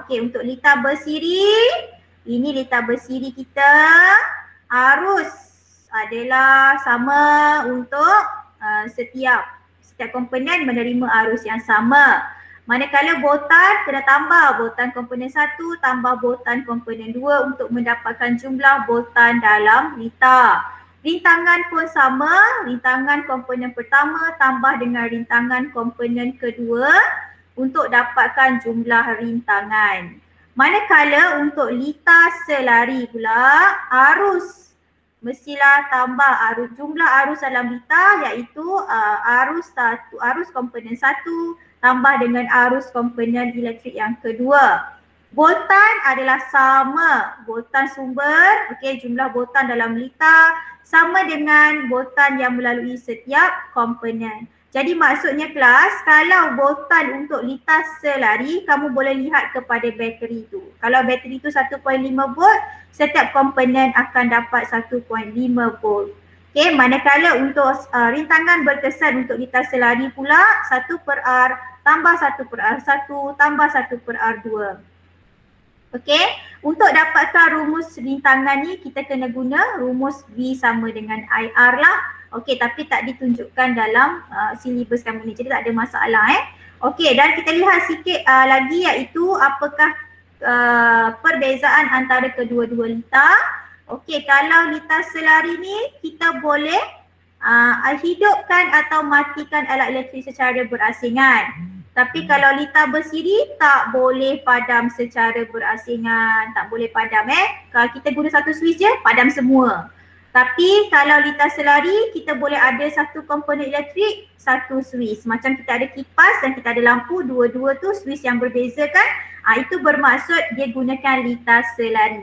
Okey, untuk litar bersiri, ini litar bersiri kita. Arus adalah sama untuk setiap komponen menerima arus yang sama. Manakala boltan kena tambah boltan komponen 1 tambah boltan komponen 2 untuk mendapatkan jumlah boltan dalam litar. Rintangan pun sama, rintangan komponen pertama tambah dengan rintangan komponen kedua untuk dapatkan jumlah rintangan. Manakala untuk litar selari pula, arus mestilah tambah jumlah arus dalam litar iaitu arus komponen 1 tambah dengan arus komponen elektrik yang kedua. Boltan adalah sama, boltan sumber, okey, jumlah boltan dalam litar sama dengan boltan yang melalui setiap komponen. Jadi maksudnya kelas, kalau boltan untuk litar selari, kamu boleh lihat kepada bateri tu. Kalau bateri tu 1.5 volt, setiap komponen akan dapat 1.5 volt. Okey, manakala untuk rintangan berkesan untuk litar selari pula 1/R tambah 1/R1 tambah 1/R2. Okey, untuk dapatkan rumus rintangan ni kita kena guna rumus V sama dengan IR lah. Okey, tapi tak ditunjukkan dalam silibus kami ni, jadi tak ada masalah Okey, dan kita lihat sikit lagi iaitu apakah perbezaan antara kedua-dua litar. Okey, kalau litar selari ni kita boleh hidupkan atau matikan alat elektrik secara berasingan. Tapi kalau litar bersiri tak boleh padam secara berasingan, tak boleh padam Kalau kita guna satu switch je, padam semua. Tapi kalau litar selari, kita boleh ada satu komponen elektrik, satu switch. Macam kita ada kipas dan kita ada lampu, dua-dua tu switch yang berbeza kan. Itu bermaksud dia gunakan litar selari.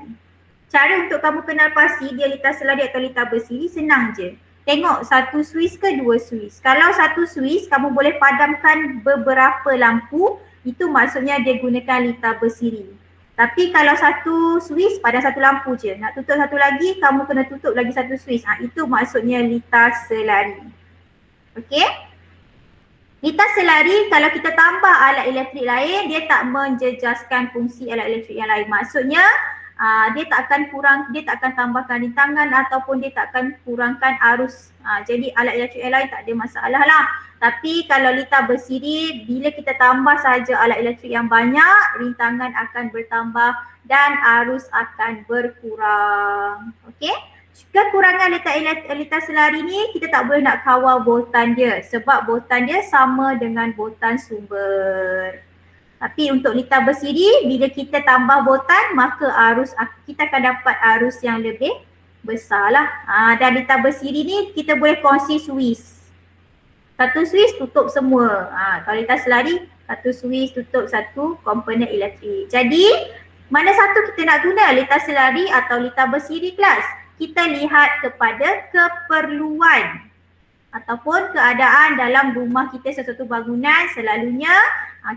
Cara untuk kamu kenal pasti dia litar selari atau litar bersiri senang je. Tengok satu switch ke dua switch. Kalau satu switch kamu boleh padamkan beberapa lampu, itu maksudnya dia gunakan litar bersiri. Tapi kalau satu switch padam satu lampu je, nak tutup satu lagi kamu kena tutup lagi satu switch. Itu maksudnya litar selari. Okey? Litar selari kalau kita tambah alat elektrik lain, dia tak menjejaskan fungsi alat elektrik yang lain. Maksudnya dia tak akan tambahkan rintangan ataupun dia tak akan kurangkan arus. Jadi alat elektrik yang lain tak ada masalah lah. Tapi kalau litar bersiri, bila kita tambah saja alat elektrik yang banyak, rintangan akan bertambah dan arus akan berkurang. Okey? Kekurangan litar selari ni, kita tak boleh nak kawal boltan dia sebab boltan dia sama dengan boltan sumber. Tapi untuk litar bersiri, bila kita tambah boltan, maka kita akan dapat arus yang lebih besar lah. Dan litar bersiri ni kita boleh kongsi switch. Satu switch tutup semua. Kalau litar selari, satu switch tutup satu komponen elektrik. Jadi, mana satu kita nak guna? Litar selari atau litar bersiri kelas? kita lihat kepada keperluan ataupun keadaan dalam rumah kita, sesuatu bangunan. Selalunya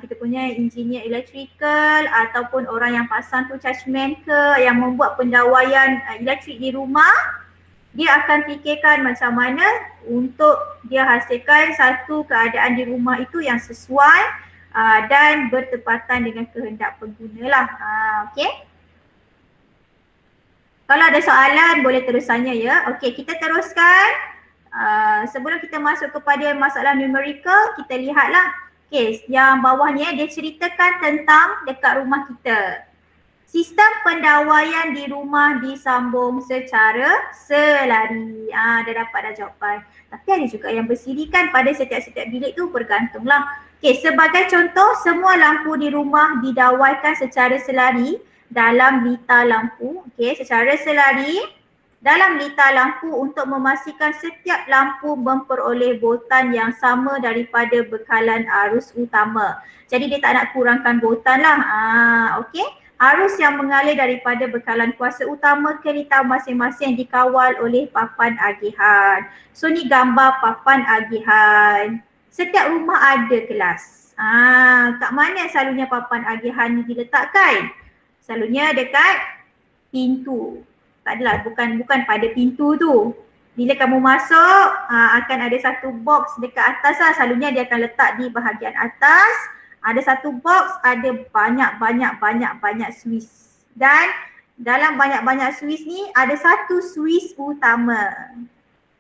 kita punya engineer electrical ataupun orang yang pasang tu chargeman ke, yang membuat pendawaian elektrik di rumah, dia akan fikirkan macam mana untuk dia hasilkan satu keadaan di rumah itu yang sesuai dan bertepatan dengan kehendak pengguna lah. Okey. Kalau ada soalan boleh terus tanya ya. Okey, kita teruskan. Sebelum kita masuk kepada masalah numerical, kita lihatlah. Okey, yang bawah ni dia ceritakan tentang dekat rumah kita. Sistem pendawaian di rumah disambung secara selari. Dah dapat dah jawapan. Tapi ada juga yang bersirikan pada setiap-setiap bilik tu, bergantunglah. Okey, sebagai contoh, semua lampu di rumah didawaikan secara selari dalam lita lampu. Okey, secara selari dalam lita lampu untuk memastikan setiap lampu memperoleh voltan yang sama daripada bekalan arus utama. Jadi dia tak nak kurangkan voltan lah. Okey. Arus yang mengalir daripada bekalan kuasa utama ke lita masing-masing dikawal oleh papan agihan. So ni gambar papan agihan. Setiap rumah ada kelas. Kat mana selalunya papan agihan ni diletakkan? Selalunya dekat pintu. Tak adalah, bukan pada pintu tu. Bila kamu masuk, akan ada satu box dekat atas lah. Selalunya dia akan letak di bahagian atas. Ada satu box, ada banyak switch. Dan dalam banyak switch ni ada satu switch utama.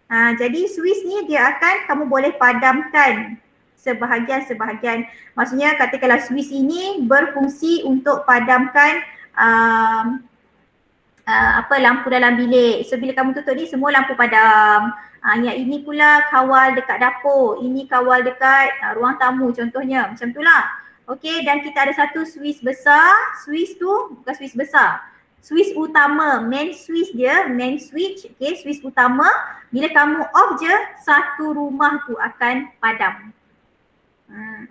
Jadi switch ni dia akan kamu boleh padamkan sebahagian. Maksudnya katakanlah switch ini berfungsi untuk padamkan lampu dalam bilik. So bila kamu tutup ni semua lampu padam. Yang ini pula kawal dekat dapur, ini kawal dekat ruang tamu contohnya. Macam tu lah. Okey, dan kita ada satu switch besar. Switch tu bukan switch besar. Switch utama, main switch dia, main switch. Okey, switch utama. Bila kamu off je, satu rumah tu akan padam.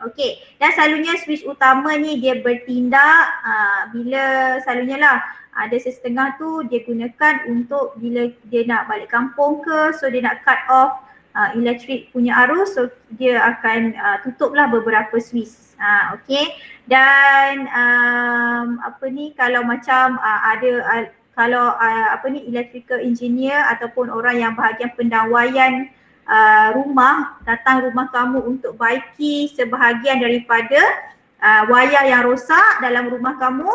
Okey, dan selalunya switch utama ni dia bertindak bila selalunya lah ada setengah tu dia gunakan untuk bila dia nak balik kampung ke, so dia nak cut off elektrik punya arus, so dia akan tutuplah beberapa switch. Okey, dan kalau macam kalau electrical engineer ataupun orang yang bahagian pendawaian rumah datang rumah kamu untuk baiki sebahagian daripada wayar yang rosak dalam rumah kamu,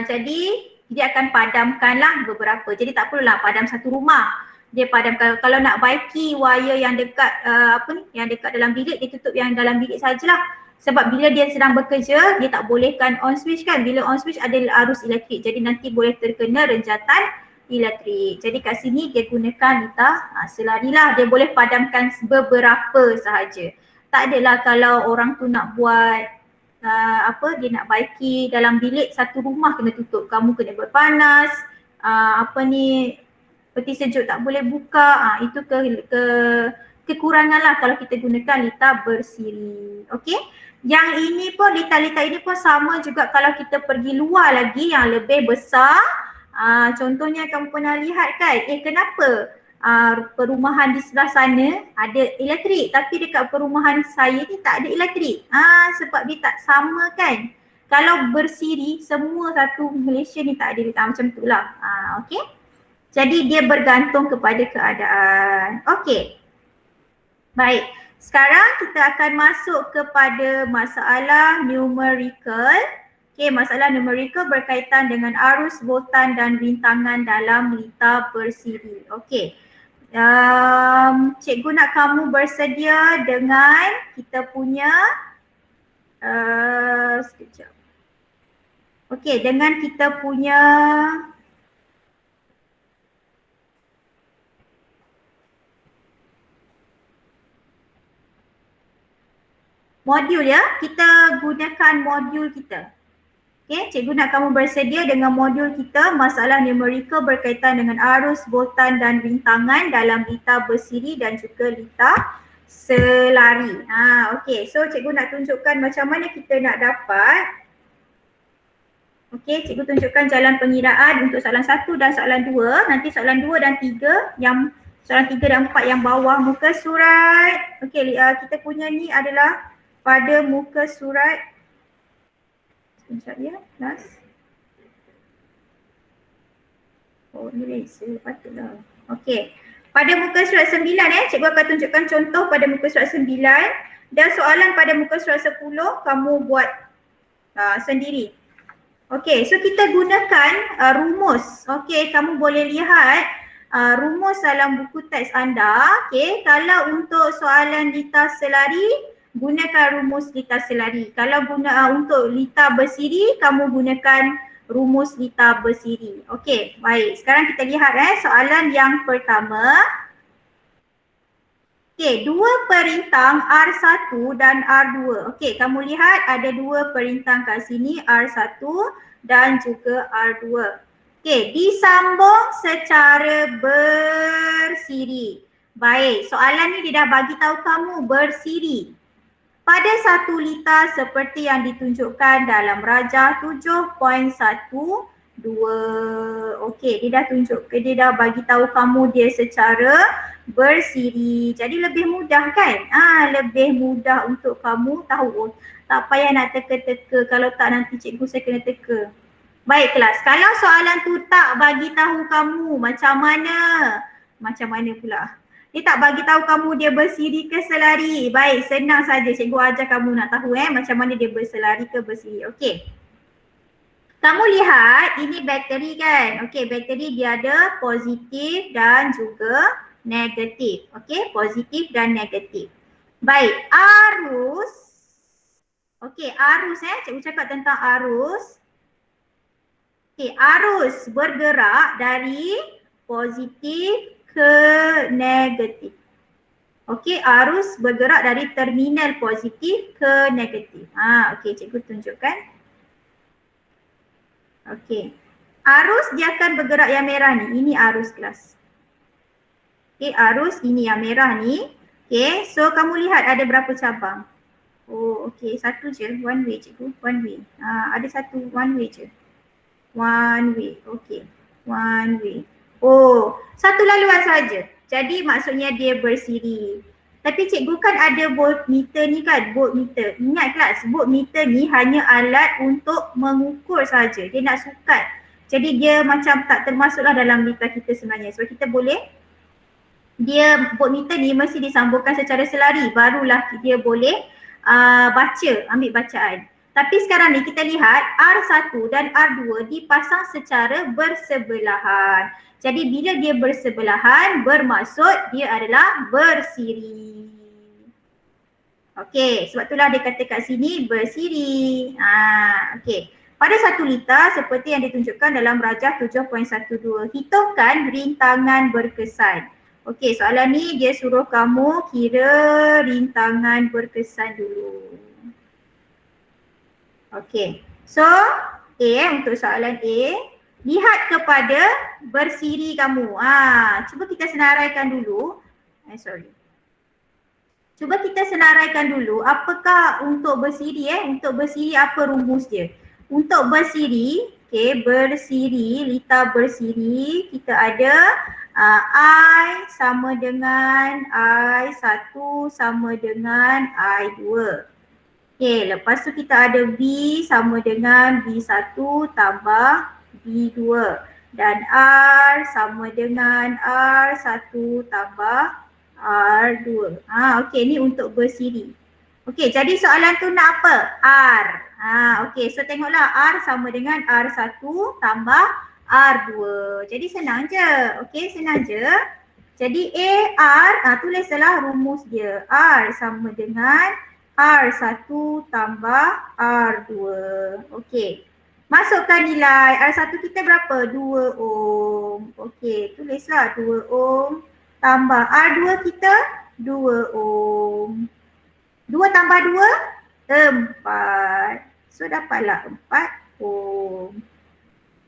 jadi dia akan padamkanlah beberapa. Jadi tak perlulah padam satu rumah. Dia padamkan, kalau nak baiki wayar yang dekat yang dekat dalam bilik, dia tutup yang dalam bilik sajalah. Sebab bila dia sedang bekerja, dia tak bolehkan on switch kan. Bila on switch ada arus elektrik, jadi nanti boleh terkena renjatan elektrik. Jadi kat sini dia gunakan lita selari lah. Dia boleh padamkan beberapa sahaja. Tak adalah kalau orang tu nak buat dia nak baiki dalam bilik satu rumah kena tutup. Kamu kena berpanas, peti sejuk tak boleh buka. Itu kekurangan lah kalau kita gunakan lita bersiri. Okey. Yang ini pun, lita-lita ini pun sama juga kalau kita pergi luar lagi yang lebih besar. Contohnya kamu pernah lihat kan, kenapa perumahan di sebelah sana ada elektrik tapi dekat perumahan saya ni tak ada elektrik? Sebab dia tak sama kan. Kalau bersiri semua satu Malaysia ni tak ada, macam tu lah. Okey. Jadi dia bergantung kepada keadaan. Okey. Baik. Sekarang kita akan masuk kepada masalah numerical. Okey, masalah numerical berkaitan dengan arus, voltan dan rintangan dalam lita bersiri. Okey. Cikgu nak kamu bersedia dengan kita punya sekejap. Okey, dengan kita punya modul ya. Kita gunakan modul kita. Okey, cikgu nak kamu bersedia dengan modul kita, masalah numerical berkaitan dengan arus, voltan dan rintangan dalam lita bersiri dan juga lita selari. Okey, so cikgu nak tunjukkan macam mana kita nak dapat. Okey, cikgu tunjukkan jalan pengiraan untuk soalan 1 dan soalan 2. Nanti soalan 2 dan 3 yang soalan 3 dan 4 yang bawah muka surat. Okey, kita punya ni adalah pada muka surat. Sekejap ya, last. Oh, ni laser patutlah. Okey. Pada muka surat 9 cikgu akan tunjukkan contoh pada muka surat 9 dan soalan pada muka surat 10 kamu buat sendiri. Okey, so kita gunakan rumus. Okey, kamu boleh lihat rumus dalam buku teks anda. Okey, kalau untuk soalan lita selari, gunakan rumus lita selari. Kalau untuk lita bersiri, kamu gunakan rumus lita bersiri. Okey, baik. Sekarang kita lihat soalan yang pertama. Okey, dua perintang R1 dan R2. Okey, kamu lihat ada dua perintang kat sini, R1 dan juga R2. Okey, disambung secara bersiri. Baik, soalan ni dia dah bagi tahu kamu bersiri. Pada satu lita seperti yang ditunjukkan dalam rajah 7.12. Okey, dia dah bagi tahu kamu dia secara bersiri. Jadi lebih mudah kan? Lebih mudah untuk kamu tahu. Tak payah nak teka-teka, kalau tak nanti cikgu saya kena teka. Baik kelas, kalau soalan tu tak bagi tahu kamu macam mana? Macam mana pula? Dia tak bagi tahu kamu dia bersiri ke selari. Baik, senang saja cikgu ajar kamu nak tahu macam mana dia berselari ke bersiri. Okey. Kamu lihat ini bateri kan? Okey, bateri dia ada positif dan juga negatif. Okey, positif dan negatif. Baik, arus. Okey, arus cikgu cakap tentang arus. Okey, arus bergerak dari positif ke negatif. Okey, arus bergerak dari terminal positif ke negatif. Okey, cikgu tunjukkan. Okey. Arus dia akan bergerak yang merah ni. Ini arus kelas. Okey, arus ini yang merah ni. Okey, so kamu lihat ada berapa cabang? Oh, okey, satu je, one way cikgu, one way. Ada satu one way je. One way, okey. One way. Oh, satu laluan saja. Jadi maksudnya dia bersiri. Tapi cikgu kan ada voltmeter ni kan, voltmeter. Ingat kelas, voltmeter ni hanya alat untuk mengukur saja. Dia nak sukat. Jadi dia macam tak termasuklah dalam lita kita sebenarnya. Sebab kita boleh, voltmeter ni mesti disambungkan secara selari. Barulah dia boleh ambil bacaan. Tapi sekarang ni kita lihat R1 dan R2 dipasang secara bersebelahan. Jadi bila dia bersebelahan bermaksud dia adalah bersiri. Okey, sebab itulah dia kata kat sini bersiri. Okey. Pada satu lita seperti yang ditunjukkan dalam rajah 7.12, hitungkan rintangan berkesan. Okey, soalan ni dia suruh kamu kira rintangan berkesan dulu. Okey, so A untuk soalan A, lihat kepada bersiri kamu. Cuba kita senaraikan dulu. Cuba kita senaraikan dulu apakah untuk bersiri untuk bersiri apa rumus dia. Untuk bersiri, okey, bersiri, lita bersiri kita ada I sama dengan I1 sama dengan I2. Okey, lepas tu kita ada V sama dengan V1 tambah V2 dan R sama dengan R1 tambah R2. Okey, ni untuk bersiri. Okey, jadi soalan tu nak apa? R. Okey, so tengoklah R sama dengan R1 tambah R2. Jadi senang je. Okey, senang je. Jadi R, tulislah rumus dia. R sama dengan R1 tambah R2. Okey. Masukkan nilai. R1 kita berapa? 2 ohm. Okey, tulislah 2 ohm tambah R2 kita 2 ohm. 2 tambah 2? 4. So dapatlah 4 ohm.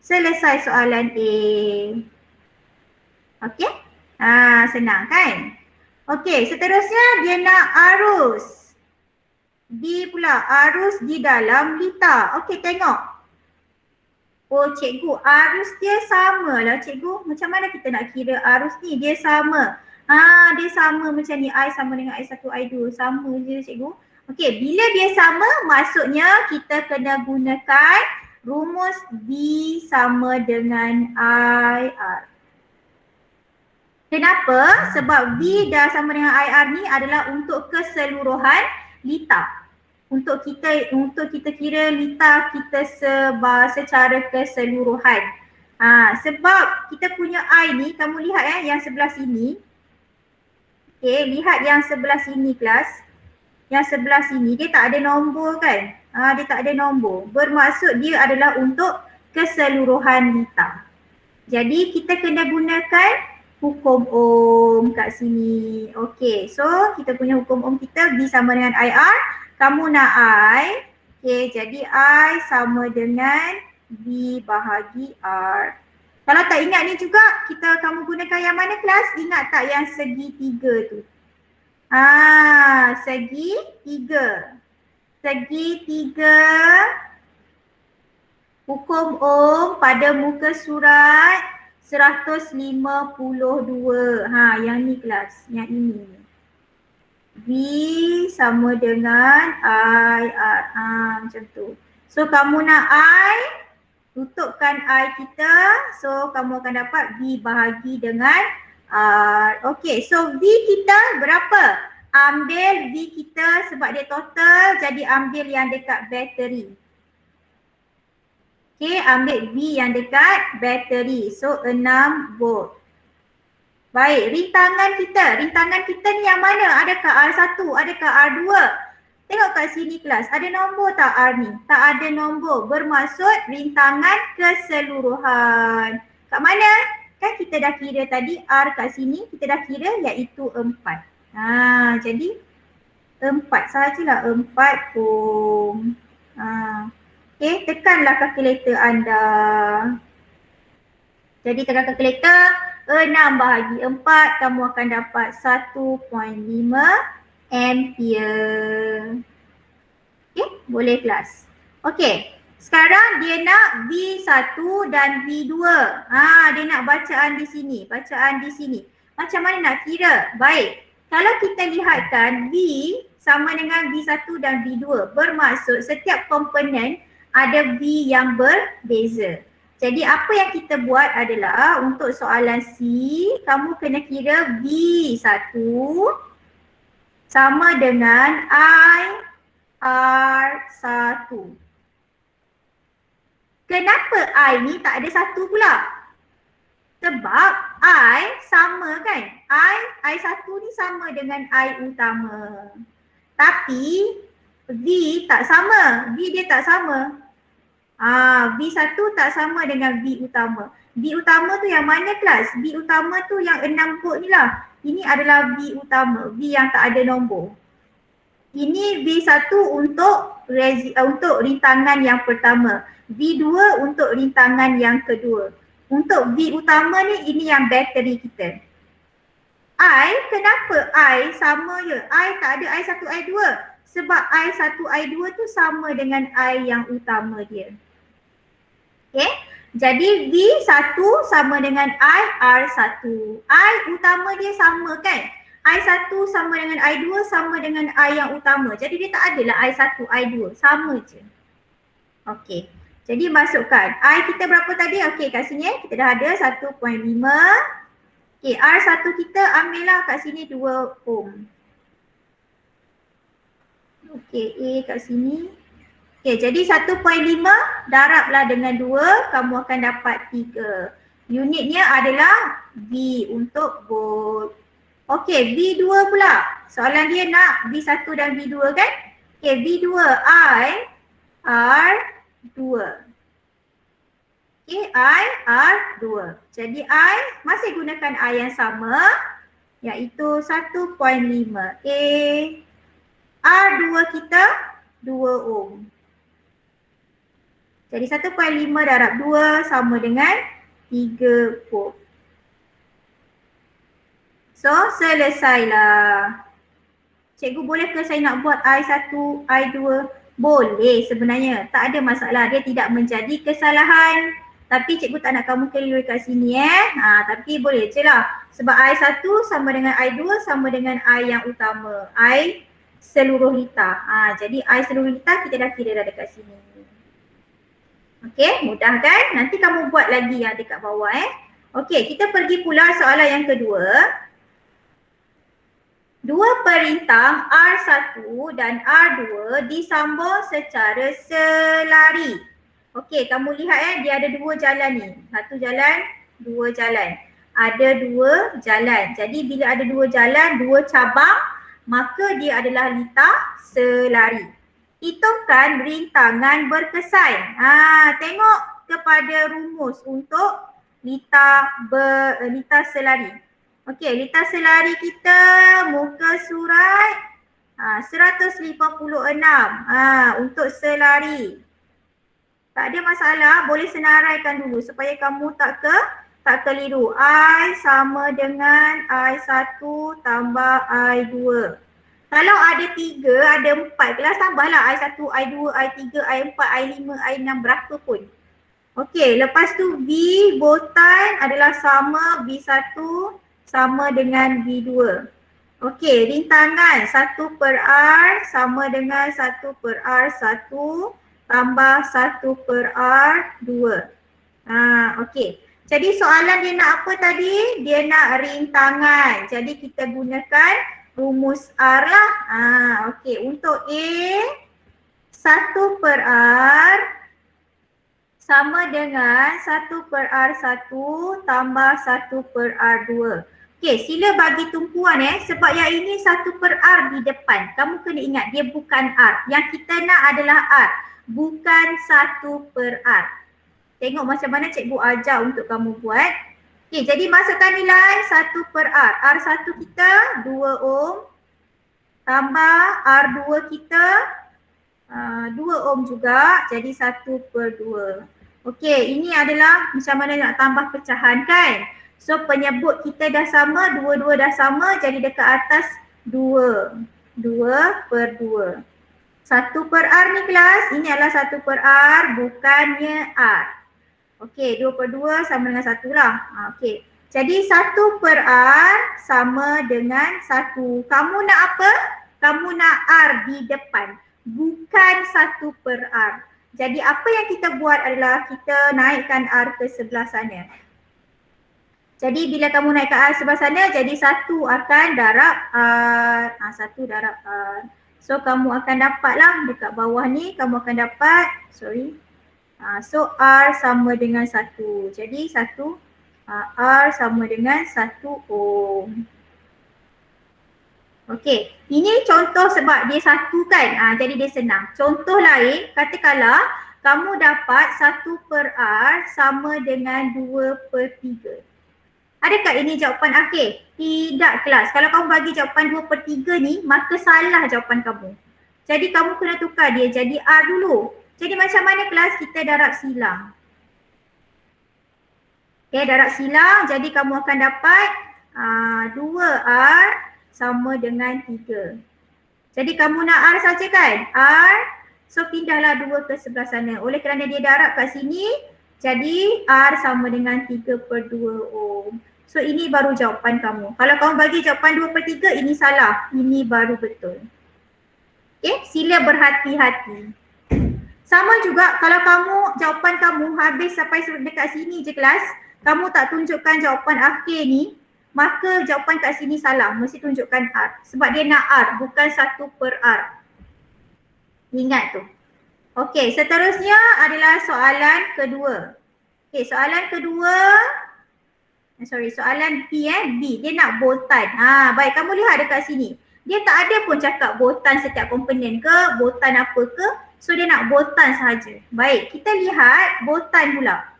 Selesai soalan A. Okey? Senang kan? Okey, seterusnya dia nak arus. D pula, arus di dalam lita. Okey, tengok. Oh cikgu, arus dia sama lah cikgu. Macam mana kita nak kira arus ni? Dia sama. Dia sama macam ni. I sama dengan I1, I2. Sama je cikgu. Okey, bila dia sama maksudnya kita kena gunakan rumus B sama dengan IR. Kenapa? Sebab V dah sama dengan IR ni adalah untuk keseluruhan litar. Untuk kita kira litar kita secara keseluruhan. Sebab kita punya I ni, kamu lihat yang sebelah sini. Okay, lihat yang sebelah sini kelas. Yang sebelah sini dia tak ada nombor kan? Dia tak ada nombor. Bermaksud dia adalah untuk keseluruhan litar. Jadi kita kena gunakan hukum Ohm kat sini. Okay, so kita punya hukum Ohm kita V sama dengan IR. Kamu nak I. Okay, jadi I sama dengan V bahagi R. Kalau tak ingat ni juga, kamu gunakan yang mana kelas? Ingat tak yang segitiga tu? Segitiga. Segitiga. Hukum Ohm pada muka surat 152. Yang ni kelas, yang ini. V sama dengan IR. Macam tu. So kamu nak I, tutupkan I kita. So kamu akan dapat V bahagi dengan R. Okay, so V kita berapa? Ambil V kita sebab dia total, jadi ambil yang dekat bateri. Okay, ambil V yang dekat bateri. So 6 volt. Baik, rintangan kita ni yang mana? Adakah R1? Adakah R2? Tengok kat sini kelas, ada nombor tak R ni? Tak ada nombor, bermaksud rintangan keseluruhan. Kat mana? Kan kita dah kira tadi R kat sini, kita dah kira iaitu 4. Jadi 4 sahajalah, 4 ohm. Okay, tekanlah kalkulator anda. Jadi tekan kalkulator. 6 bahagi 4, kamu akan dapat 1.5 ampere. Okay, boleh kelas. Okay, sekarang dia nak V1 dan V2. Dia nak bacaan di sini, Macam mana nak kira? Baik, kalau kita lihatkan V sama dengan V1 dan V2. Bermaksud setiap komponen ada V yang berbeza. Jadi apa yang kita buat adalah untuk soalan C, kamu kena kira V1 sama dengan IR1. Kenapa I ni tak ada 1 pula? Sebab I sama kan? I1 ni sama dengan I utama. Tapi V tak sama. V dia tak sama. V1 tak sama dengan V utama. V utama tu yang mana kelas? V utama tu yang 6 volt ni lah. Ini adalah V utama, V yang tak ada nombor. Ini V1 untuk rintangan yang pertama. V2 untuk rintangan yang kedua. Untuk V utama ni, ini yang bateri kita. I, kenapa I sama je? I tak ada I1, I2. Sebab I1, I2 tu sama dengan I yang utama dia. Okay, jadi V1 sama dengan IR1. I utama dia sama kan? I1 sama dengan I2 sama dengan I yang utama. Jadi dia tak adalah I1, I2. Sama je. Okay, jadi masukkan. I kita berapa tadi? Okay, kat sini kita dah ada 1.5. Okay, R1 kita ambillah kat sini 2 ohm. Okay, A kat sini. Okay, jadi 1.5 darablah dengan 2, kamu akan dapat 3. Unitnya adalah V untuk volt. Okay, V2 pula. Soalan dia nak V1 dan V2 kan? Okay, V2 I R2. Okay, I R2. Jadi I masih gunakan I yang sama, iaitu 1.5. R2 kita 2 ohm. Jadi 1.5 darab 2 sama dengan 3 volt. So, selesailah. Cikgu boleh ke saya nak buat I1, I2 Boleh sebenarnya, tak ada masalah, dia tidak menjadi kesalahan. Tapi cikgu tak nak kamu keliru kat sini tapi boleh je lah. Sebab I1 sama dengan I2 sama dengan I yang utama. I seluruh lita. Jadi I seluruh lita kita dah kira dah dekat sini. Okey, mudah kan? Nanti kamu buat lagi yang dekat bawah Okey, kita pergi pula soalan yang kedua. Dua perintah R1 dan R2 disambung secara selari. Okey, kamu lihat dia ada dua jalan ni. Satu jalan, dua jalan. Ada dua jalan. Jadi bila ada dua jalan, dua cabang, maka dia adalah lita selari. Hitungkan rintangan berkesan. Tengok kepada rumus untuk lita selari. Okey, lita selari kita muka surat 156 untuk selari. Tak ada masalah, boleh senaraikan dulu supaya kamu tak keliru. I sama dengan I1 tambah I2. Kalau ada 3, ada 4 kelas, tambahlah I1, I2, I3, I4, I5, I6 berapa pun. Okey, lepas tu V botan adalah sama V1 sama dengan V2. Okey, rintangan 1 per R sama dengan 1 per R1 tambah 1 per R2. Okey. Jadi soalan dia nak apa tadi? Dia nak rintangan. Jadi kita gunakan rumus R lah. Okey, untuk A 1 per R sama dengan 1 per R1 tambah 1 per R2. Okey, sila bagi tumpuan sebab yang ini 1 per R di depan. Kamu kena ingat dia bukan R. Yang kita nak adalah R. Bukan 1 per R. Tengok macam mana cikgu ajar untuk kamu buat. Okey, jadi masukkan nilai 1 per R. R1 kita 2 ohm. Tambah R2 kita 2 ohm juga. Jadi 1 per 2. Okey, ini adalah macam mana nak tambah pecahan kan? So penyebut kita dah sama, dua-dua dah sama, jadi dekat atas 2. 2 per 2. 1 per R ni kelas, ini adalah 1 per R bukannya R. Okey, 2 per 2 sama dengan 1 lah. Okey, jadi 1 per R sama dengan 1. Kamu nak apa? Kamu nak R di depan, bukan 1 per R. Jadi apa yang kita buat adalah kita naikkan R ke sebelah sana. Jadi bila kamu naikkan R sebelah sana, jadi 1 akan darab R. 1 darab R. So kamu akan dapatlah dekat bawah ni, kamu akan dapat, so R sama dengan 1. Jadi 1, R sama dengan 1 ohm. Okey, ini contoh sebab dia 1 kan, jadi dia senang. Contoh lain, katakanlah kamu dapat 1 per R sama dengan 2 per 3. Adakah ini jawapan akhir? Tidak kelas. Kalau kamu bagi jawapan 2 per 3 ni, maka salah jawapan kamu. Jadi kamu kena tukar dia jadi R dulu. Jadi macam mana kelas? Kita darab silang. Okay, darab silang. Jadi kamu akan dapat 2R sama dengan 3. Jadi kamu nak R saja kan? R. So pindahlah 2 ke sebelah sana. Oleh kerana dia darab kat sini, jadi R sama dengan 3 per 2 ohm. So ini baru jawapan kamu. Kalau kamu bagi jawapan 2 per 3, ini salah. Ini baru betul. Okay, sila berhati-hati. Sama juga kalau jawapan kamu habis sampai dekat sini je kelas, kamu tak tunjukkan jawapan akhir ni, maka jawapan kat sini salah. Mesti tunjukkan R. Sebab dia nak R, bukan 1 per R. Ingat tu. Okey, seterusnya adalah soalan kedua. Okey, soalan kedua. Soalan B B. Dia nak botan. Baik, kamu lihat dekat sini. Dia tak ada pun cakap botan setiap komponen ke, botan apa ke. So dia nak botan sahaja. Baik, kita lihat botan pula.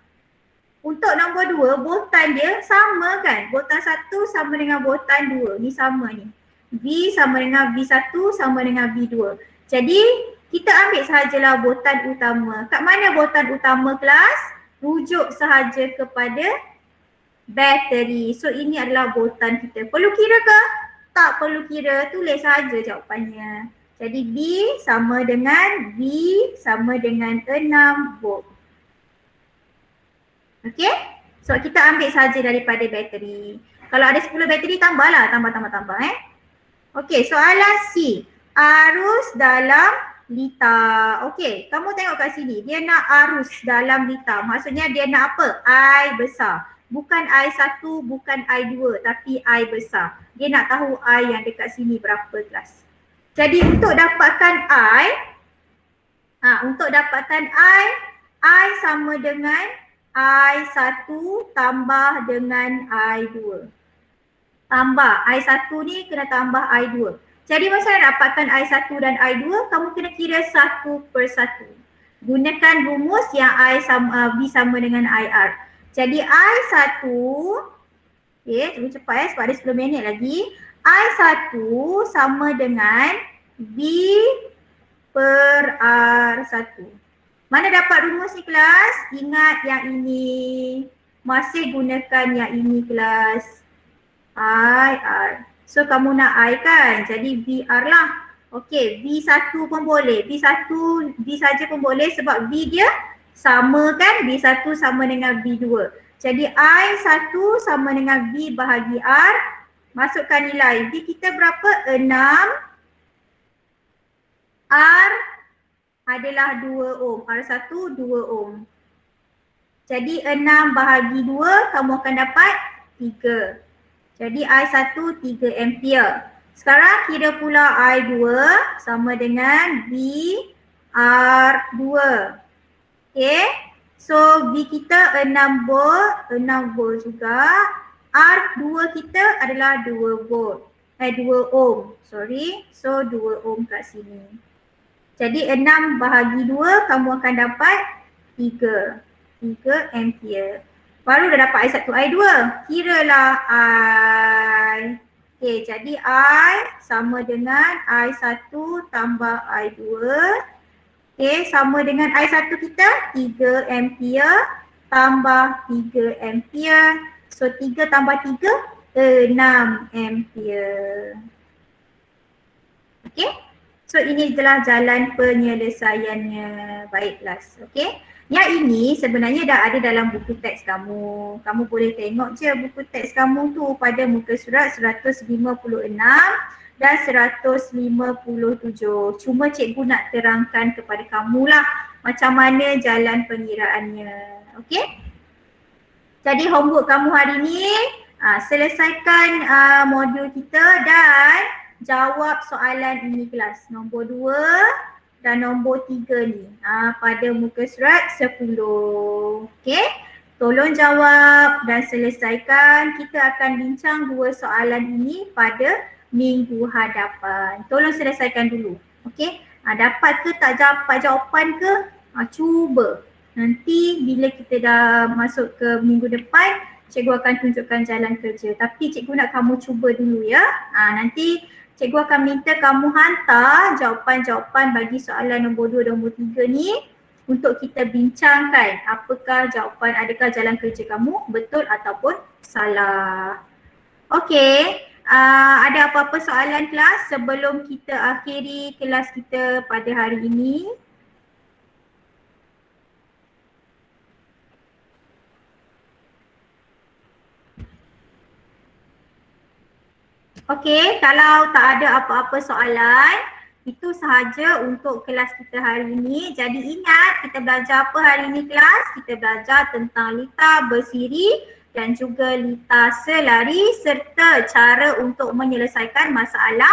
Untuk nombor 2, botan dia sama kan? Botan 1 sama dengan botan 2. Ni sama ni. V sama dengan V1 sama dengan V2. Jadi kita ambil sahajalah botan utama. Kat mana botan utama kelas? Rujuk sahaja kepada bateri. So ini adalah botan kita. Perlu kira ke? Tak perlu kira. Tulis sahaja jawapannya. Jadi B sama dengan V sama dengan 6 volt. Okey? So kita ambil saja daripada bateri. Kalau ada 10 bateri tambahlah, tambah. Okey, soalan C. Arus dalam liter. Okey, kamu tengok kat sini. Dia nak arus dalam liter. Maksudnya dia nak apa? I besar. Bukan I1, bukan I2, tapi I besar. Dia nak tahu I yang dekat sini berapa kelas. Jadi untuk dapatkan I sama dengan I1 tambah dengan I2. Tambah I1 ni kena tambah I2. Jadi macam mana dapatkan I1 dan I2? Kamu kena kira satu per satu. Gunakan rumus yang V sama dengan IR. Jadi I1, okay, cuba cepat sebab ada 10 minit lagi. I1 sama dengan V per R1. Mana dapat rumus ni kelas? Ingat yang ini. Masih gunakan yang ini kelas. IR. So kamu nak I kan? Jadi VR lah. Okey, V1 pun boleh. V1, V saja pun boleh sebab V dia sama kan? V1 sama dengan V2. Jadi I1 sama dengan V bahagi R. Masukkan nilai. V kita berapa? 6. R adalah 2 ohm. R1 2 ohm. Jadi 6 bahagi 2 kamu akan dapat 3. Jadi I1 3 ampere. Sekarang kira pula I2 sama dengan V R2. Okay. So V kita 6 volt, 6 volt juga. R2 kita adalah 2 volt. 2 ohm. Sorry. So 2 ohm kat sini. Jadi 6 bahagi 2 kamu akan dapat 3. 3 ampere. Baru dah dapat I1, I2. Kiralah I. Okay, jadi I sama dengan I1 tambah I2. Okay, sama dengan I1 kita 3 ampere tambah 3 ampere. So 3 tambah 3, 6 ampere. Okay. So ini adalah jalan penyelesaiannya. Baik kelas. Okay. Yang ini sebenarnya dah ada dalam buku teks kamu. Kamu boleh tengok je buku teks kamu tu pada muka surat 156 dan 157. Cuma cikgu nak terangkan kepada kamu lah macam mana jalan pengiraannya. Okey? Jadi homework kamu hari ni selesaikan modul kita dan jawab soalan ini kelas. Nombor 2 dan nombor 3 ni pada muka surat 10. Okey? Tolong jawab dan selesaikan. Kita akan bincang 2 soalan ini pada minggu hadapan. Tolong selesaikan dulu. Okey? Dapat ke tak dapat jawapan ke? Cuba. Nanti bila kita dah masuk ke minggu depan, cikgu akan tunjukkan jalan kerja. Tapi cikgu nak kamu cuba dulu ya. Nanti cikgu akan minta kamu hantar jawapan-jawapan bagi soalan nombor 2 dan nombor 3 ni untuk kita bincangkan apakah jawapan, adakah jalan kerja kamu betul ataupun salah. Okey, ada apa-apa soalan kelas sebelum kita akhiri kelas kita pada hari ini? Okey, kalau tak ada apa-apa soalan, itu sahaja untuk kelas kita hari ini. Jadi ingat, kita belajar apa hari ini kelas? Kita belajar tentang litar bersiri dan juga litar selari serta cara untuk menyelesaikan masalah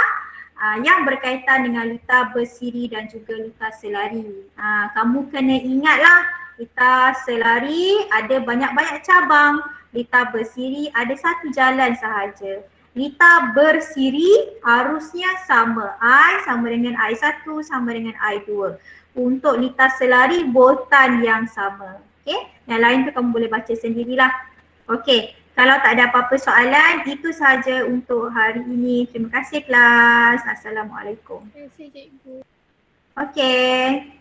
yang berkaitan dengan litar bersiri dan juga litar selari. Kamu kena ingatlah, litar selari ada banyak-banyak cabang. Litar bersiri ada satu jalan sahaja. Litar bersiri arusnya sama. I sama dengan I1 sama dengan I2. Untuk litar selari voltan yang sama. Okey, yang lain tu kamu boleh baca sendirilah. Okey, kalau tak ada apa-apa soalan, itu sahaja untuk hari ini. Terima kasih kelas. Assalamualaikum. Terima kasih cikgu. Okey.